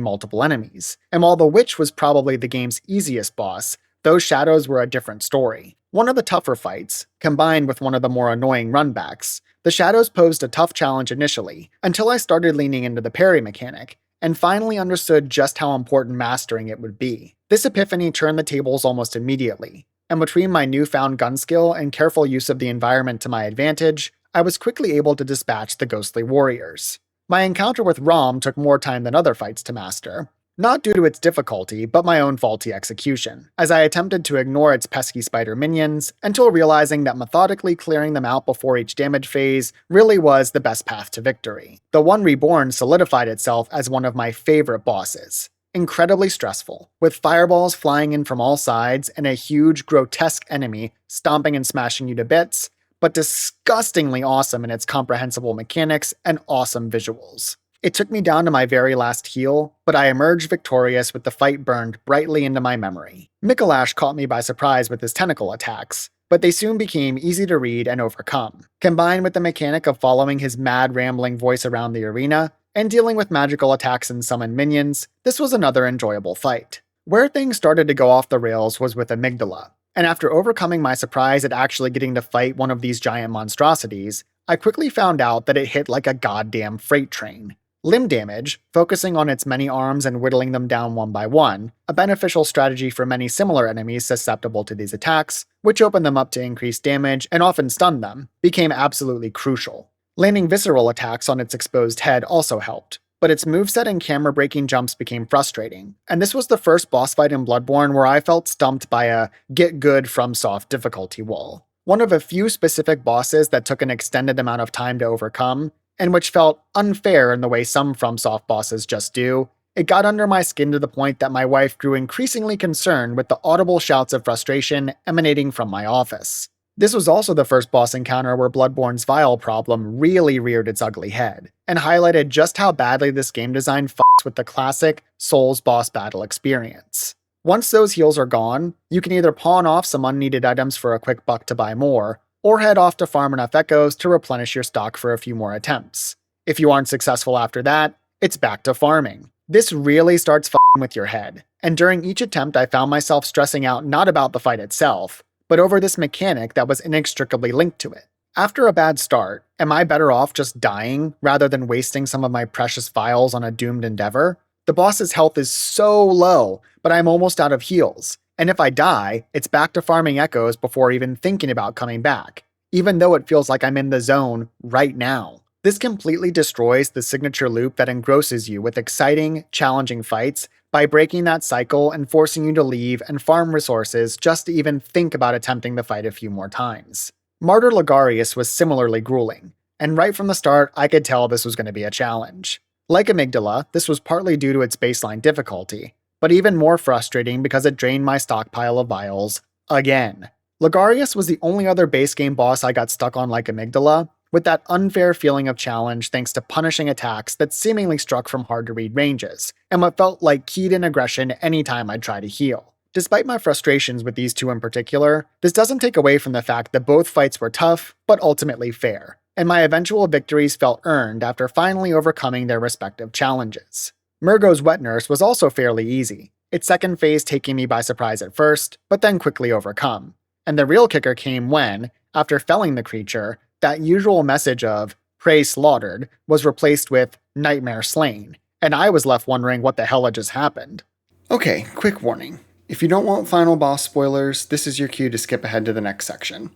Speaker 1: multiple enemies, and while the Witch was probably the game's easiest boss, those shadows were a different story. one of the tougher fights, combined with one of the more annoying runbacks. The shadows posed a tough challenge initially, until I started leaning into the parry mechanic, and finally understood just how important mastering it would be. This epiphany turned the tables almost immediately, and between my newfound gun skill and careful use of the environment to my advantage, I was quickly able to dispatch the ghostly warriors. My encounter with Rom took more time than other fights to master, not due to its difficulty, but my own faulty execution, as I attempted to ignore its pesky spider minions until realizing that methodically clearing them out before each damage phase really was the best path to victory. The One Reborn solidified itself as one of my favorite bosses. Incredibly stressful, with fireballs flying in from all sides and a huge, grotesque enemy stomping and smashing you to bits, but disgustingly awesome in its comprehensible mechanics and awesome visuals. It took me down to my very last heal, but I emerged victorious with the fight burned brightly into my memory. Mikolash caught me by surprise with his tentacle attacks, but they soon became easy to read and overcome. Combined with the mechanic of following his mad rambling voice around the arena, and dealing with magical attacks and summoned minions, this was another enjoyable fight. Where things started to go off the rails was with Amygdala, and after overcoming my surprise at actually getting to fight one of these giant monstrosities, I quickly found out that it hit like a goddamn freight train. Limb damage, focusing on its many arms and whittling them down one by one, a beneficial strategy for many similar enemies susceptible to these attacks, which opened them up to increased damage and often stunned them, became absolutely crucial. Landing visceral attacks on its exposed head also helped, but its moveset and camera-breaking jumps became frustrating, and this was the first boss fight in Bloodborne where I felt stumped by a get good FromSoft difficulty wall. One of a few specific bosses that took an extended amount of time to overcome, and which felt unfair in the way some FromSoft bosses just do, it got under my skin to the point that my wife grew increasingly concerned with the audible shouts of frustration emanating from my office. This was also the first boss encounter where Bloodborne's Vial problem really reared its ugly head, and highlighted just how badly this game design fucks with the classic Souls boss battle experience. Once those heals are gone, you can either pawn off some unneeded items for a quick buck to buy more, or head off to farm enough echoes to replenish your stock for a few more attempts. If you aren't successful after that, it's back to farming. This really starts f***ing with your head, and during each attempt I found myself stressing out not about the fight itself, but over this mechanic that was inextricably linked to it. After a bad start, am I better off just dying rather than wasting some of my precious vials on a doomed endeavor? The boss's health is so low, but I'm almost out of heals. And if I die, it's back to farming echoes before even thinking about coming back, even though it feels like I'm in the zone right now. This completely destroys the signature loop that engrosses you with exciting, challenging fights by breaking that cycle and forcing you to leave and farm resources just to even think about attempting the fight a few more times. Martyr Ligarius was similarly grueling, and right from the start I could tell this was going to be a challenge. Like Amygdala, this was partly due to its baseline difficulty, but even more frustrating because it drained my stockpile of vials again. Ligarius was the only other base game boss I got stuck on like Amygdala, with that unfair feeling of challenge thanks to punishing attacks that seemingly struck from hard-to-read ranges, and what felt like keyed-in aggression anytime I'd try to heal. Despite my frustrations with these two in particular, this doesn't take away from the fact that both fights were tough, but ultimately fair, and my eventual victories felt earned after finally overcoming their respective challenges. Murgo's Wet Nurse was also fairly easy, its second phase taking me by surprise at first, but then quickly overcome. And the real kicker came when, after felling the creature, that usual message of "prey slaughtered" was replaced with "nightmare slain," and I was left wondering what the hell had just happened. Okay, quick warning. If you don't want final boss spoilers, this is your cue to skip ahead to the next section.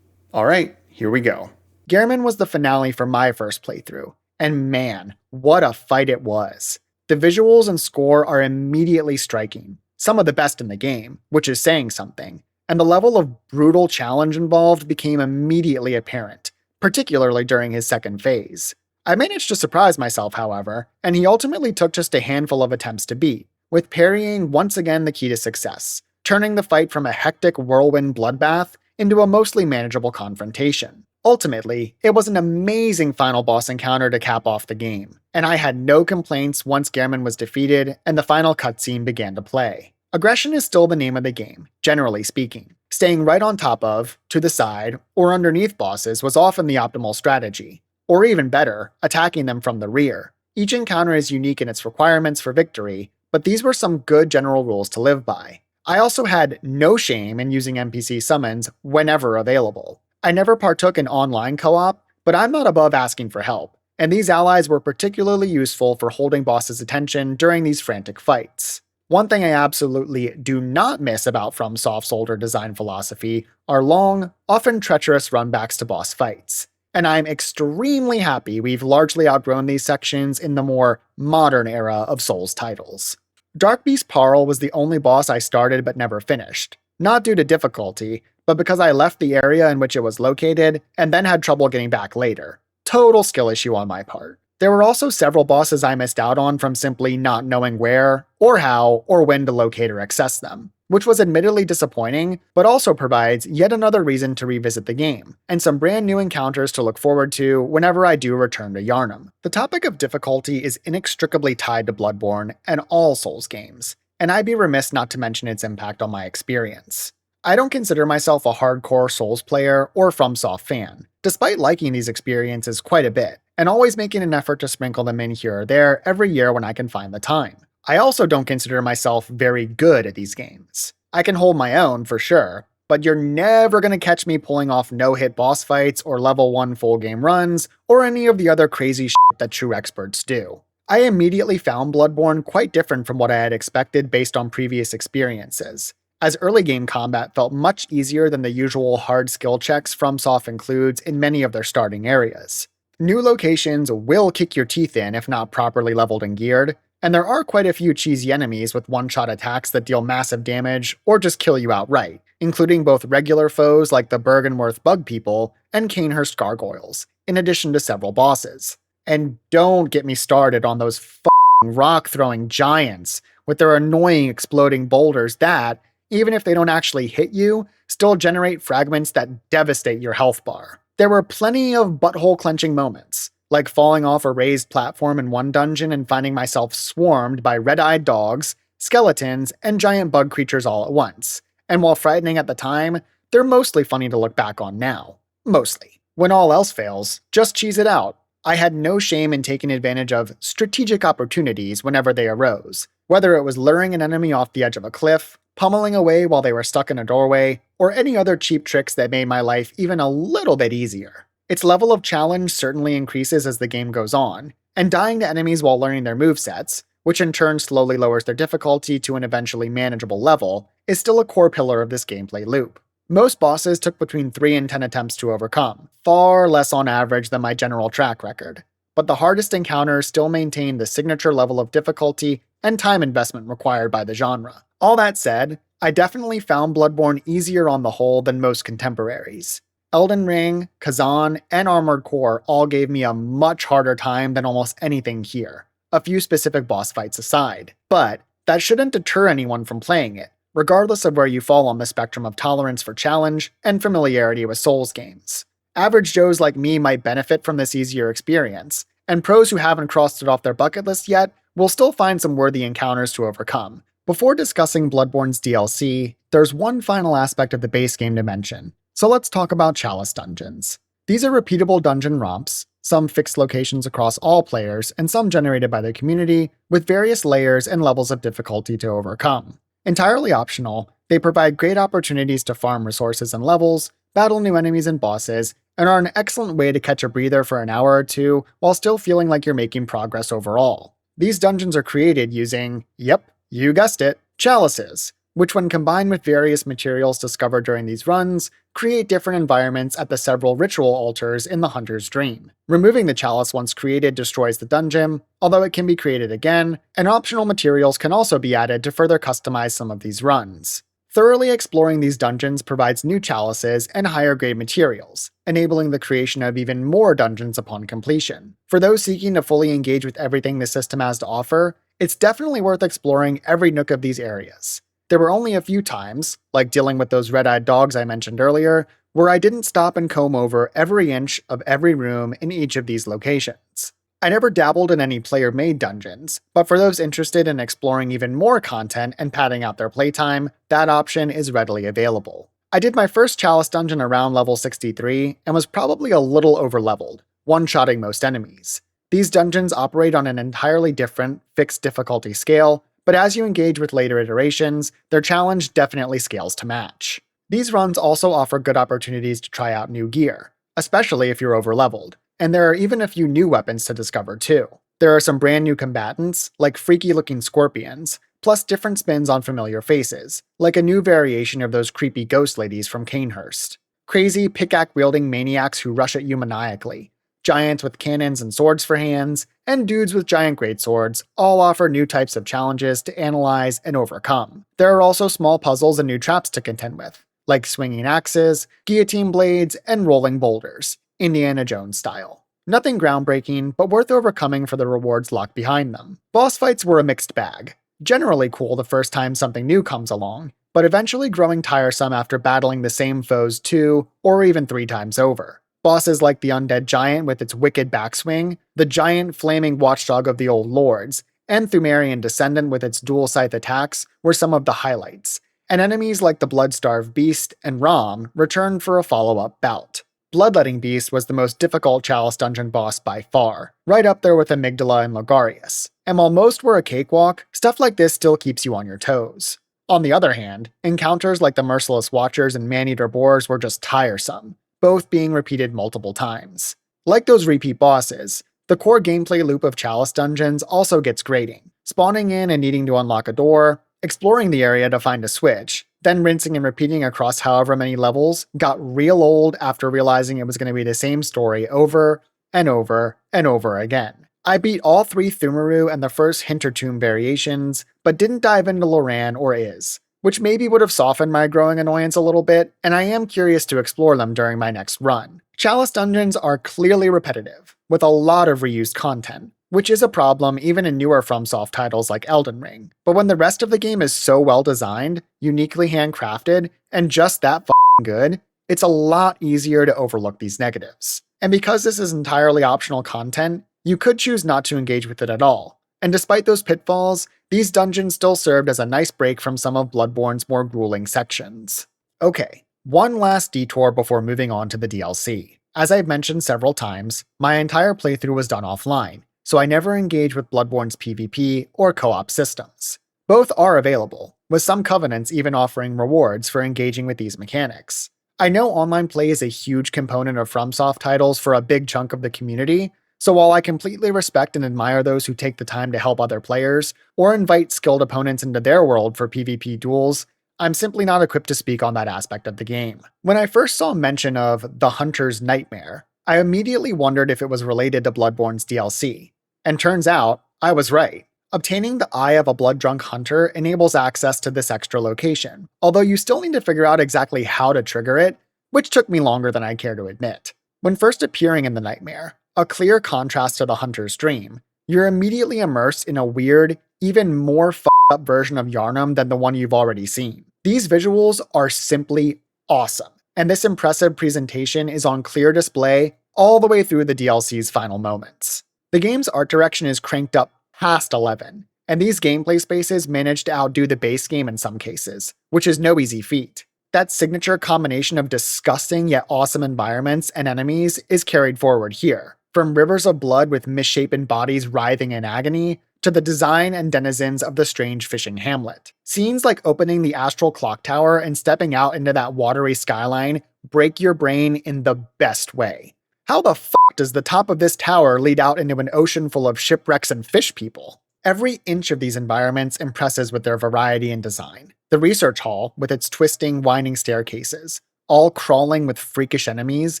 Speaker 1: Alright, here we go. Gehrman was the finale for my first playthrough, and man, what a fight it was. The visuals and score are immediately striking, some of the best in the game, which is saying something, and the level of brutal challenge involved became immediately apparent, particularly during his second phase. I managed to surprise myself, however, and he ultimately took just a handful of attempts to beat, with parrying once again the key to success, turning the fight from a hectic whirlwind bloodbath into a mostly manageable confrontation. Ultimately, it was an amazing final boss encounter to cap off the game, and I had no complaints once Gehrman was defeated and the final cutscene began to play. Aggression is still the name of the game, generally speaking. Staying right on top of, to the side, or underneath bosses was often the optimal strategy. Or even better, attacking them from the rear. Each encounter is unique in its requirements for victory, but these were some good general rules to live by. I also had no shame in using NPC summons whenever available. I never partook in online co-op, but I'm not above asking for help, and these allies were particularly useful for holding bosses' attention during these frantic fights. One thing I absolutely do not miss about FromSoft's older design philosophy are long, often treacherous runbacks to boss fights. And I'm extremely happy we've largely outgrown these sections in the more modern era of Souls titles. Dark Beast Parl was the only boss I started but never finished, not due to difficulty, but because I left the area in which it was located and then had trouble getting back later. Total skill issue on my part. There were also several bosses I missed out on from simply not knowing where, or how, or when to locate or access them, which was admittedly disappointing, but also provides yet another reason to revisit the game, and some brand new encounters to look forward to whenever I do return to Yharnam. The topic of difficulty is inextricably tied to Bloodborne and all Souls games, and I'd be remiss not to mention its impact on my experience. I don't consider myself a hardcore Souls player or FromSoft fan, despite liking these experiences quite a bit, and always making an effort to sprinkle them in here or there every year when I can find the time. I also don't consider myself very good at these games. I can hold my own, for sure, but you're never going to catch me pulling off no-hit boss fights or level 1 full game runs, or any of the other crazy shit that true experts do. I immediately found Bloodborne quite different from what I had expected based on previous experiences, as early game combat felt much easier than the usual hard skill checks FromSoft includes in many of their starting areas. New locations will kick your teeth in if not properly leveled and geared, and there are quite a few cheesy enemies with one-shot attacks that deal massive damage or just kill you outright, including both regular foes like the Bergenworth bug people and Canehurst gargoyles, in addition to several bosses. And don't get me started on those f***ing rock-throwing giants with their annoying exploding boulders that, even if they don't actually hit you, still generate fragments that devastate your health bar. There were plenty of butthole-clenching moments, like falling off a raised platform in one dungeon and finding myself swarmed by red-eyed dogs, skeletons, and giant bug creatures all at once. And while frightening at the time, they're mostly funny to look back on now. Mostly. When all else fails, just cheese it out. I had no shame in taking advantage of strategic opportunities whenever they arose, whether it was luring an enemy off the edge of a cliff, pummeling away while they were stuck in a doorway, or any other cheap tricks that made my life even a little bit easier. Its level of challenge certainly increases as the game goes on, and dying to enemies while learning their movesets, which in turn slowly lowers their difficulty to an eventually manageable level, is still a core pillar of this gameplay loop. Most bosses took between 3 and 10 attempts to overcome, far less on average than my general track record, but the hardest encounters still maintain the signature level of difficulty and time investment required by the genre. All that said, I definitely found Bloodborne easier on the whole than most contemporaries. Elden Ring, Kazan, and Armored Core all gave me a much harder time than almost anything here, a few specific boss fights aside. But that shouldn't deter anyone from playing it, regardless of where you fall on the spectrum of tolerance for challenge and familiarity with Souls games. Average Joes like me might benefit from this easier experience, and pros who haven't crossed it off their bucket list yet will still find some worthy encounters to overcome. Before discussing Bloodborne's DLC, there's one final aspect of the base game to mention, so let's talk about Chalice Dungeons. These are repeatable dungeon romps, some fixed locations across all players, and some generated by the community, with various layers and levels of difficulty to overcome. Entirely optional, they provide great opportunities to farm resources and levels, battle new enemies and bosses, and are an excellent way to catch a breather for an hour or two while still feeling like you're making progress overall. These dungeons are created using, yep, you guessed it, chalices, which when combined with various materials discovered during these runs, create different environments at the several ritual altars in the Hunter's Dream. Removing the chalice once created destroys the dungeon, although it can be created again, and optional materials can also be added to further customize some of these runs. Thoroughly exploring these dungeons provides new chalices and higher grade materials, enabling the creation of even more dungeons upon completion. For those seeking to fully engage with everything the system has to offer, it's definitely worth exploring every nook of these areas. There were only a few times, like dealing with those red-eyed dogs I mentioned earlier, where I didn't stop and comb over every inch of every room in each of these locations. I never dabbled in any player-made dungeons, but for those interested in exploring even more content and padding out their playtime, that option is readily available. I did my first Chalice dungeon around level 63 and was probably a little overleveled, one-shotting most enemies. These dungeons operate on an entirely different, fixed difficulty scale, but as you engage with later iterations, their challenge definitely scales to match. These runs also offer good opportunities to try out new gear, especially if you're overleveled, and there are even a few new weapons to discover too. There are some brand new combatants, like freaky looking scorpions, plus different spins on familiar faces, like a new variation of those creepy ghost ladies from Canehurst. Crazy pickaxe-wielding maniacs who rush at you maniacally, giants with cannons and swords for hands, and dudes with giant greatswords all offer new types of challenges to analyze and overcome. There are also small puzzles and new traps to contend with, like swinging axes, guillotine blades, and rolling boulders, Indiana Jones style. Nothing groundbreaking, but worth overcoming for the rewards locked behind them. Boss fights were a mixed bag. Generally cool the first time something new comes along, but eventually growing tiresome after battling the same foes 2 or even 3 times over. Bosses like the undead giant with its wicked backswing, the giant flaming watchdog of the old lords, and Thumerian descendant with its dual scythe attacks were some of the highlights, and enemies like the blood-starved beast and Rom returned for a follow-up bout. Bloodletting Beast was the most difficult Chalice Dungeon boss by far, right up there with Amygdala and Logarius. And while most were a cakewalk, stuff like this still keeps you on your toes. On the other hand, encounters like the Merciless Watchers and Man-Eater Boars were just tiresome, both being repeated multiple times. Like those repeat bosses, the core gameplay loop of Chalice Dungeons also gets grating, spawning in and needing to unlock a door, exploring the area to find a switch, then rinsing and repeating across however many levels got real old after realizing it was going to be the same story over and over and over again. I beat all 3 Thumeru and the first Hintertomb variations, but didn't dive into Loran or Iz, which maybe would have softened my growing annoyance a little bit, and I am curious to explore them during my next run. Chalice Dungeons are clearly repetitive, with a lot of reused content, which is a problem even in newer FromSoft titles like Elden Ring. But when the rest of the game is so well designed, uniquely handcrafted, and just that f***ing good, it's a lot easier to overlook these negatives. And because this is entirely optional content, you could choose not to engage with it at all. And despite those pitfalls, these dungeons still served as a nice break from some of Bloodborne's more grueling sections. Okay, one last detour before moving on to the DLC. As I've mentioned several times, my entire playthrough was done offline, so I never engaged with Bloodborne's PvP or co-op systems. Both are available, with some covenants even offering rewards for engaging with these mechanics. I know online play is a huge component of FromSoft titles for a big chunk of the community, so while I completely respect and admire those who take the time to help other players, or invite skilled opponents into their world for PvP duels, I'm simply not equipped to speak on that aspect of the game. When I first saw mention of the Hunter's Nightmare, I immediately wondered if it was related to Bloodborne's DLC. And turns out, I was right. Obtaining the Eye of a Blood-Drunk Hunter enables access to this extra location, although you still need to figure out exactly how to trigger it, which took me longer than I care to admit. When first appearing in the nightmare, a clear contrast to the Hunter's dream, you're immediately immersed in a weird, even more f***ed-up version of Yharnam than the one you've already seen. These visuals are simply awesome, and this impressive presentation is on clear display all the way through the DLC's final moments. The game's art direction is cranked up past 11, and these gameplay spaces manage to outdo the base game in some cases, which is no easy feat. That signature combination of disgusting yet awesome environments and enemies is carried forward here, from rivers of blood with misshapen bodies writhing in agony, to the design and denizens of the strange fishing hamlet. Scenes like opening the Astral Clock Tower and stepping out into that watery skyline break your brain in the best way. How the f*** does the top of this tower lead out into an ocean full of shipwrecks and fish people? Every inch of these environments impresses with their variety and design. The research hall, with its twisting, winding staircases, all crawling with freakish enemies,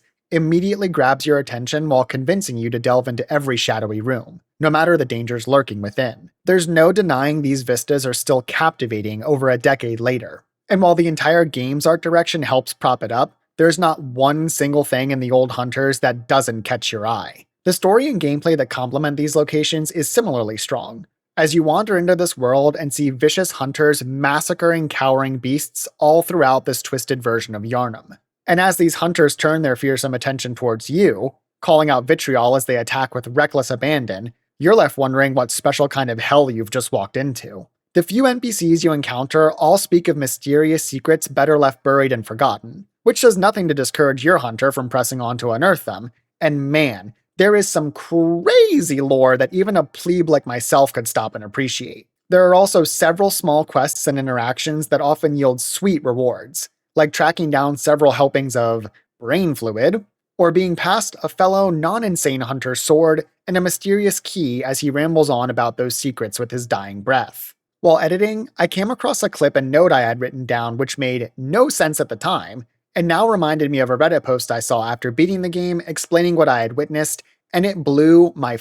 Speaker 1: immediately grabs your attention while convincing you to delve into every shadowy room, no matter the dangers lurking within. There's no denying these vistas are still captivating over a decade later. And while the entire game's art direction helps prop it up, there's not one single thing in the old Hunters that doesn't catch your eye. The story and gameplay that complement these locations is similarly strong, as you wander into this world and see vicious hunters massacring cowering beasts all throughout this twisted version of Yharnam. And as these hunters turn their fearsome attention towards you, calling out vitriol as they attack with reckless abandon, you're left wondering what special kind of hell you've just walked into. The few NPCs you encounter all speak of mysterious secrets better left buried and forgotten, which does nothing to discourage your hunter from pressing on to unearth them, and man, there is some crazy lore that even a plebe like myself could stop and appreciate. There are also several small quests and interactions that often yield sweet rewards, like tracking down several helpings of brain fluid, or being passed a fellow non-insane hunter's sword and a mysterious key as he rambles on about those secrets with his dying breath. While editing, I came across a clip and note I had written down which made no sense at the time, and now reminded me of a Reddit post I saw after beating the game explaining what I had witnessed, and it blew my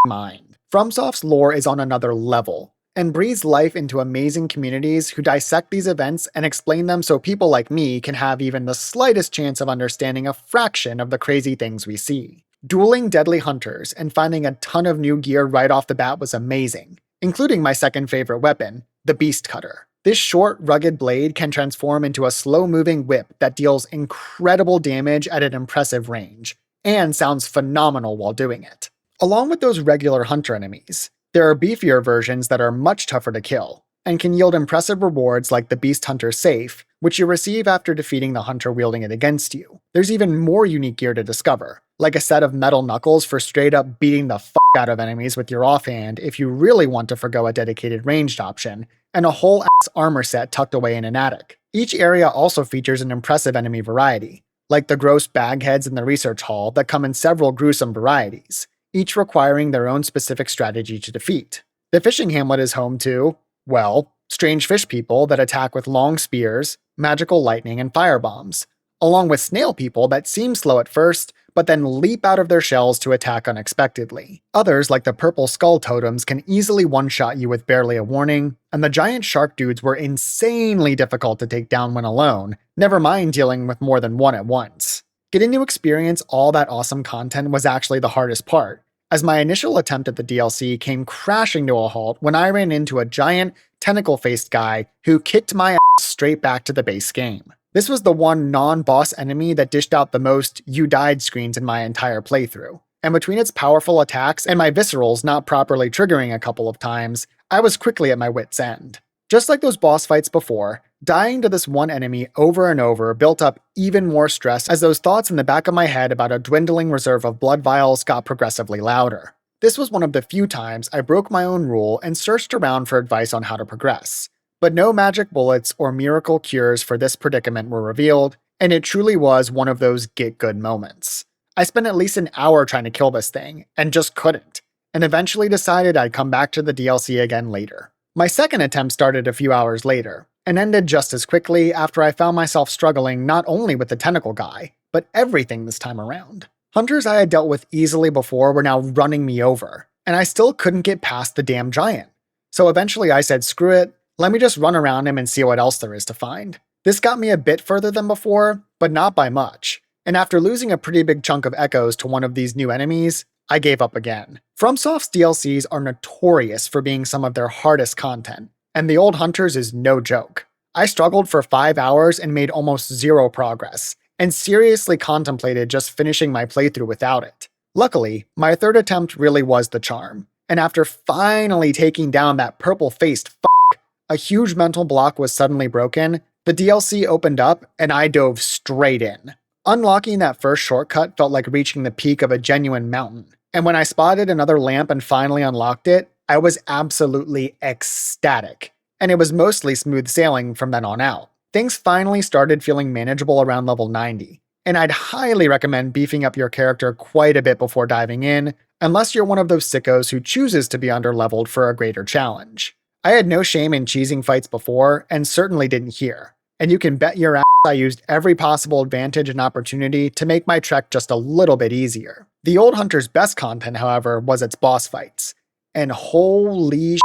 Speaker 1: mind. FromSoft's lore is on another level, and breathes life into amazing communities who dissect these events and explain them so people like me can have even the slightest chance of understanding a fraction of the crazy things we see. Dueling deadly hunters and finding a ton of new gear right off the bat was amazing, including my second favorite weapon, the Beast Cutter. This short, rugged blade can transform into a slow-moving whip that deals incredible damage at an impressive range, and sounds phenomenal while doing it. Along with those regular hunter enemies, there are beefier versions that are much tougher to kill, and can yield impressive rewards like the Beast Hunter Safe, which you receive after defeating the hunter wielding it against you. There's even more unique gear to discover, like a set of metal knuckles for straight up beating the out of enemies with your offhand if you really want to forgo a dedicated ranged option, and a whole ass armor set tucked away in an attic. Each area also features an impressive enemy variety, like the gross bagheads in the research hall that come in several gruesome varieties, each requiring their own specific strategy to defeat. The fishing hamlet is home to, well, strange fish people that attack with long spears, magical lightning, and firebombs, along with snail people that seem slow at first, but then leap out of their shells to attack unexpectedly. Others, like the purple skull totems, can easily one-shot you with barely a warning, and the giant shark dudes were insanely difficult to take down when alone, never mind dealing with more than one at once. Getting to experience all that awesome content was actually the hardest part, as my initial attempt at the DLC came crashing to a halt when I ran into a giant, tentacle-faced guy who kicked my ass straight back to the base game. This was the one non-boss enemy that dished out the most "you died" screens in my entire playthrough, and between its powerful attacks and my viscerals not properly triggering a couple of times, I was quickly at my wit's end. Just like those boss fights before, dying to this one enemy over and over built up even more stress as those thoughts in the back of my head about a dwindling reserve of blood vials got progressively louder. This was one of the few times I broke my own rule and searched around for advice on how to progress. But no magic bullets or miracle cures for this predicament were revealed, and it truly was one of those get-good moments. I spent at least an hour trying to kill this thing, and just couldn't, and eventually decided I'd come back to the DLC again later. My second attempt started a few hours later, and ended just as quickly after I found myself struggling not only with the tentacle guy, but everything this time around. Hunters I had dealt with easily before were now running me over, and I still couldn't get past the damn giant. So eventually I said screw it, let me just run around him and see what else there is to find. This got me a bit further than before, but not by much, and after losing a pretty big chunk of echoes to one of these new enemies, I gave up again. FromSoft's DLCs are notorious for being some of their hardest content, and the Old Hunters is no joke. I struggled for 5 hours and made almost zero progress, and seriously contemplated just finishing my playthrough without it. Luckily, my third attempt really was the charm, and after finally taking down that purple-faced a huge mental block was suddenly broken, the DLC opened up, and I dove straight in. Unlocking that first shortcut felt like reaching the peak of a genuine mountain, and when I spotted another lamp and finally unlocked it, I was absolutely ecstatic, and it was mostly smooth sailing from then on out. Things finally started feeling manageable around level 90, and I'd highly recommend beefing up your character quite a bit before diving in, unless you're one of those sickos who chooses to be underleveled for a greater challenge. I had no shame in cheesing fights before, and certainly didn't here, and you can bet your ass I used every possible advantage and opportunity to make my trek just a little bit easier. The Old Hunter's best content, however, was its boss fights, and holy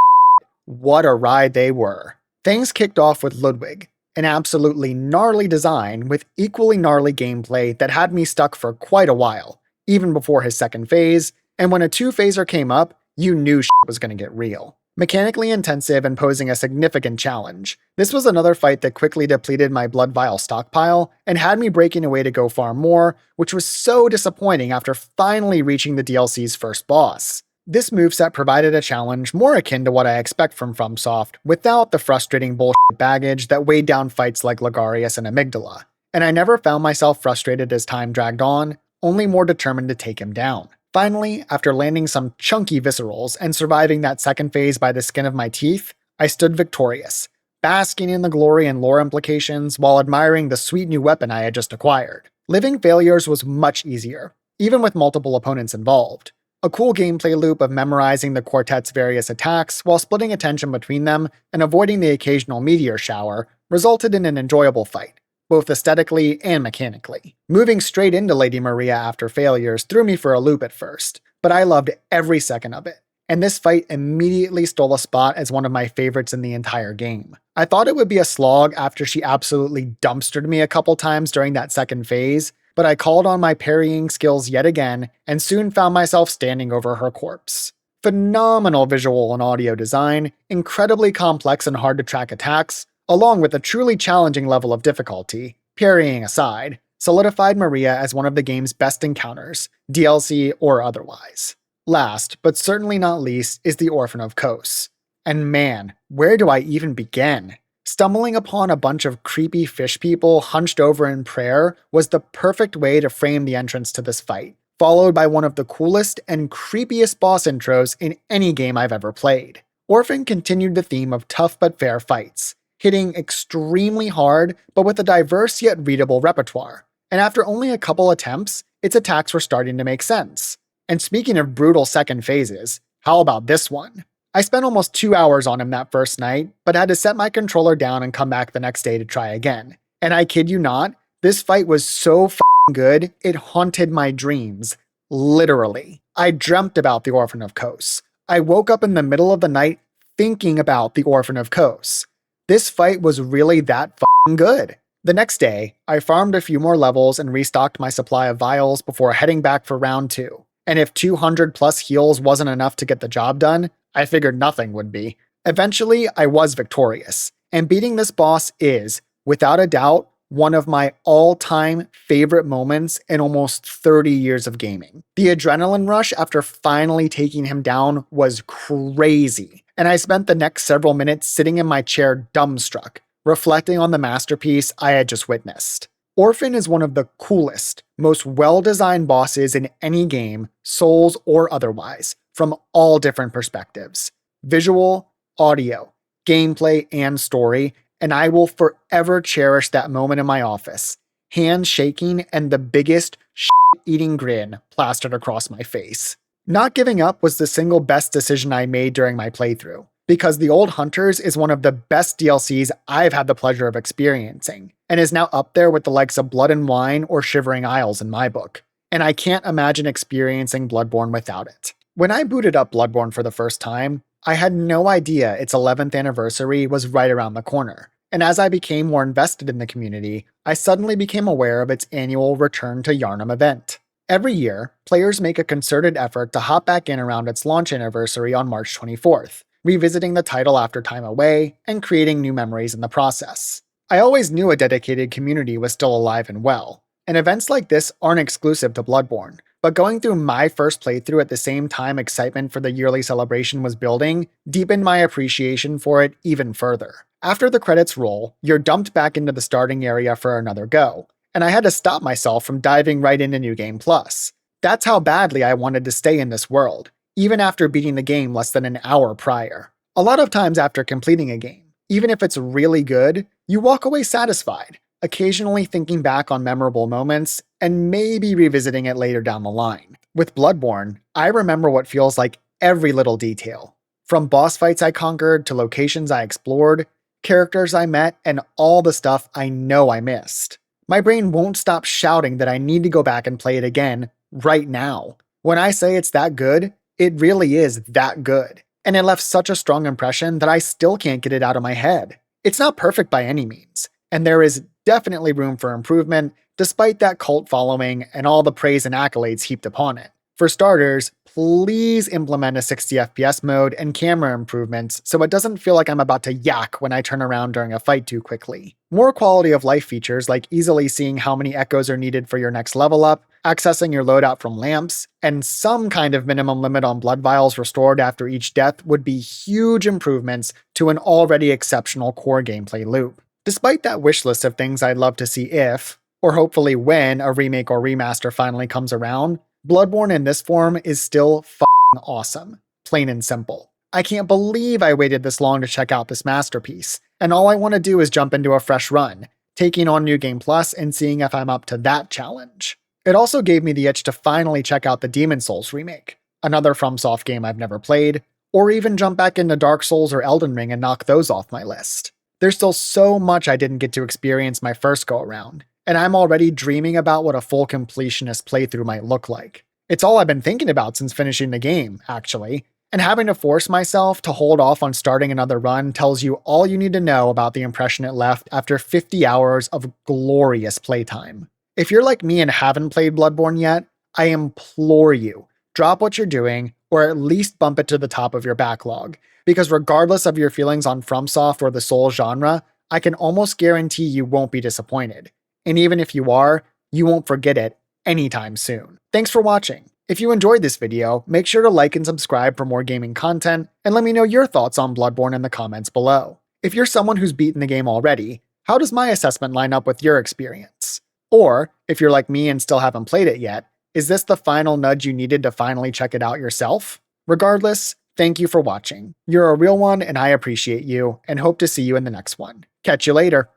Speaker 1: what a ride they were. Things kicked off with Ludwig, an absolutely gnarly design with equally gnarly gameplay that had me stuck for quite a while, even before his second phase, and when a two-phaser came up, you knew was gonna get real. Mechanically intensive and posing a significant challenge, this was another fight that quickly depleted my blood vial stockpile and had me breaking away to go farm more, which was so disappointing after finally reaching the DLC's first boss. This moveset provided a challenge more akin to what I expect from FromSoft, without the frustrating bullshit baggage that weighed down fights like Logarius and Amygdala, and I never found myself frustrated as time dragged on, only more determined to take him down. Finally, after landing some chunky viscerals and surviving that second phase by the skin of my teeth, I stood victorious, basking in the glory and lore implications while admiring the sweet new weapon I had just acquired. Living failures was much easier, even with multiple opponents involved. A cool gameplay loop of memorizing the quartet's various attacks while splitting attention between them and avoiding the occasional meteor shower resulted in an enjoyable fight, both aesthetically and mechanically. Moving straight into Lady Maria after failures threw me for a loop at first, but I loved every second of it, and this fight immediately stole a spot as one of my favorites in the entire game. I thought it would be a slog after she absolutely dumpstered me a couple times during that second phase, but I called on my parrying skills yet again and soon found myself standing over her corpse. Phenomenal visual and audio design, incredibly complex and hard to track attacks, along with a truly challenging level of difficulty, parrying aside, solidified Maria as one of the game's best encounters, DLC or otherwise. Last, but certainly not least, is the Orphan of Kos. And man, where do I even begin? Stumbling upon a bunch of creepy fish people hunched over in prayer was the perfect way to frame the entrance to this fight, followed by one of the coolest and creepiest boss intros in any game I've ever played. Orphan continued the theme of tough but fair fights, hitting extremely hard but with a diverse yet readable repertoire, and after only a couple attempts, its attacks were starting to make sense. And speaking of brutal second phases, how about this one? I spent almost 2 hours on him that first night, but had to set my controller down and come back the next day to try again. And I kid you not, this fight was so f***ing good, it haunted my dreams. Literally. I dreamt about the Orphan of Kos. I woke up in the middle of the night thinking about the Orphan of Kos. This fight was really that f***ing good. The next day, I farmed a few more levels and restocked my supply of vials before heading back for round 2. And if 200 plus heals wasn't enough to get the job done, I figured nothing would be. Eventually, I was victorious, and beating this boss is, without a doubt, one of my all-time favorite moments in almost 30 years of gaming. The adrenaline rush after finally taking him down was crazy, and I spent the next several minutes sitting in my chair dumbstruck, reflecting on the masterpiece I had just witnessed. Orphan is one of the coolest, most well-designed bosses in any game, Souls or otherwise, from all different perspectives. Visual, audio, gameplay, and story, and I will forever cherish that moment in my office, hands shaking and the biggest shit-eating grin plastered across my face. Not giving up was the single best decision I made during my playthrough, because The Old Hunters is one of the best DLCs I've had the pleasure of experiencing, and is now up there with the likes of Blood and Wine or Shivering Isles in my book, and I can't imagine experiencing Bloodborne without it. When I booted up Bloodborne for the first time, I had no idea its 11th anniversary was right around the corner, and as I became more invested in the community, I suddenly became aware of its annual Return to Yharnam event. Every year, players make a concerted effort to hop back in around its launch anniversary on March 24th, revisiting the title after time away and creating new memories in the process. I always knew a dedicated community was still alive and well, and events like this aren't exclusive to Bloodborne, but going through my first playthrough at the same time excitement for the yearly celebration was building deepened my appreciation for it even further. After the credits roll, you're dumped back into the starting area for another go, and I had to stop myself from diving right into New Game Plus. That's how badly I wanted to stay in this world, even after beating the game less than an hour prior. A lot of times after completing a game, even if it's really good, you walk away satisfied, occasionally thinking back on memorable moments and maybe revisiting it later down the line. With Bloodborne, I remember what feels like every little detail. From boss fights I conquered to locations I explored, characters I met, and all the stuff I know I missed. My brain won't stop shouting that I need to go back and play it again right now. When I say it's that good, it really is that good. And it left such a strong impression that I still can't get it out of my head. It's not perfect by any means, and there is definitely room for improvement despite that cult following and all the praise and accolades heaped upon it. For starters, please implement a 60 FPS mode and camera improvements so it doesn't feel like I'm about to yak when I turn around during a fight too quickly. More quality of life features like easily seeing how many echoes are needed for your next level up, accessing your loadout from lamps, and some kind of minimum limit on blood vials restored after each death would be huge improvements to an already exceptional core gameplay loop. Despite that wish list of things I'd love to see if, or hopefully when, a remake or remaster finally comes around, Bloodborne in this form is still f***ing awesome, plain and simple. I can't believe I waited this long to check out this masterpiece, and all I want to do is jump into a fresh run, taking on New Game Plus and seeing if I'm up to that challenge. It also gave me the itch to finally check out the Demon Souls remake, another FromSoft game I've never played, or even jump back into Dark Souls or Elden Ring and knock those off my list. There's still so much I didn't get to experience my first go around, and I'm already dreaming about what a full completionist playthrough might look like. It's all I've been thinking about since finishing the game, actually, and having to force myself to hold off on starting another run tells you all you need to know about the impression it left after 50 hours of glorious playtime. If you're like me and haven't played Bloodborne yet, I implore you, drop what you're doing, or at least bump it to the top of your backlog, because regardless of your feelings on FromSoft or the Souls genre, I can almost guarantee you won't be disappointed. And even if you are, you won't forget it anytime soon. Thanks for watching. If you enjoyed this video, make sure to like and subscribe for more gaming content, and let me know your thoughts on Bloodborne in the comments below. If you're someone who's beaten the game already, how does my assessment line up with your experience? Or, if you're like me and still haven't played it yet, is this the final nudge you needed to finally check it out yourself? Regardless, thank you for watching. You're a real one and I appreciate you, and hope to see you in the next one. Catch you later.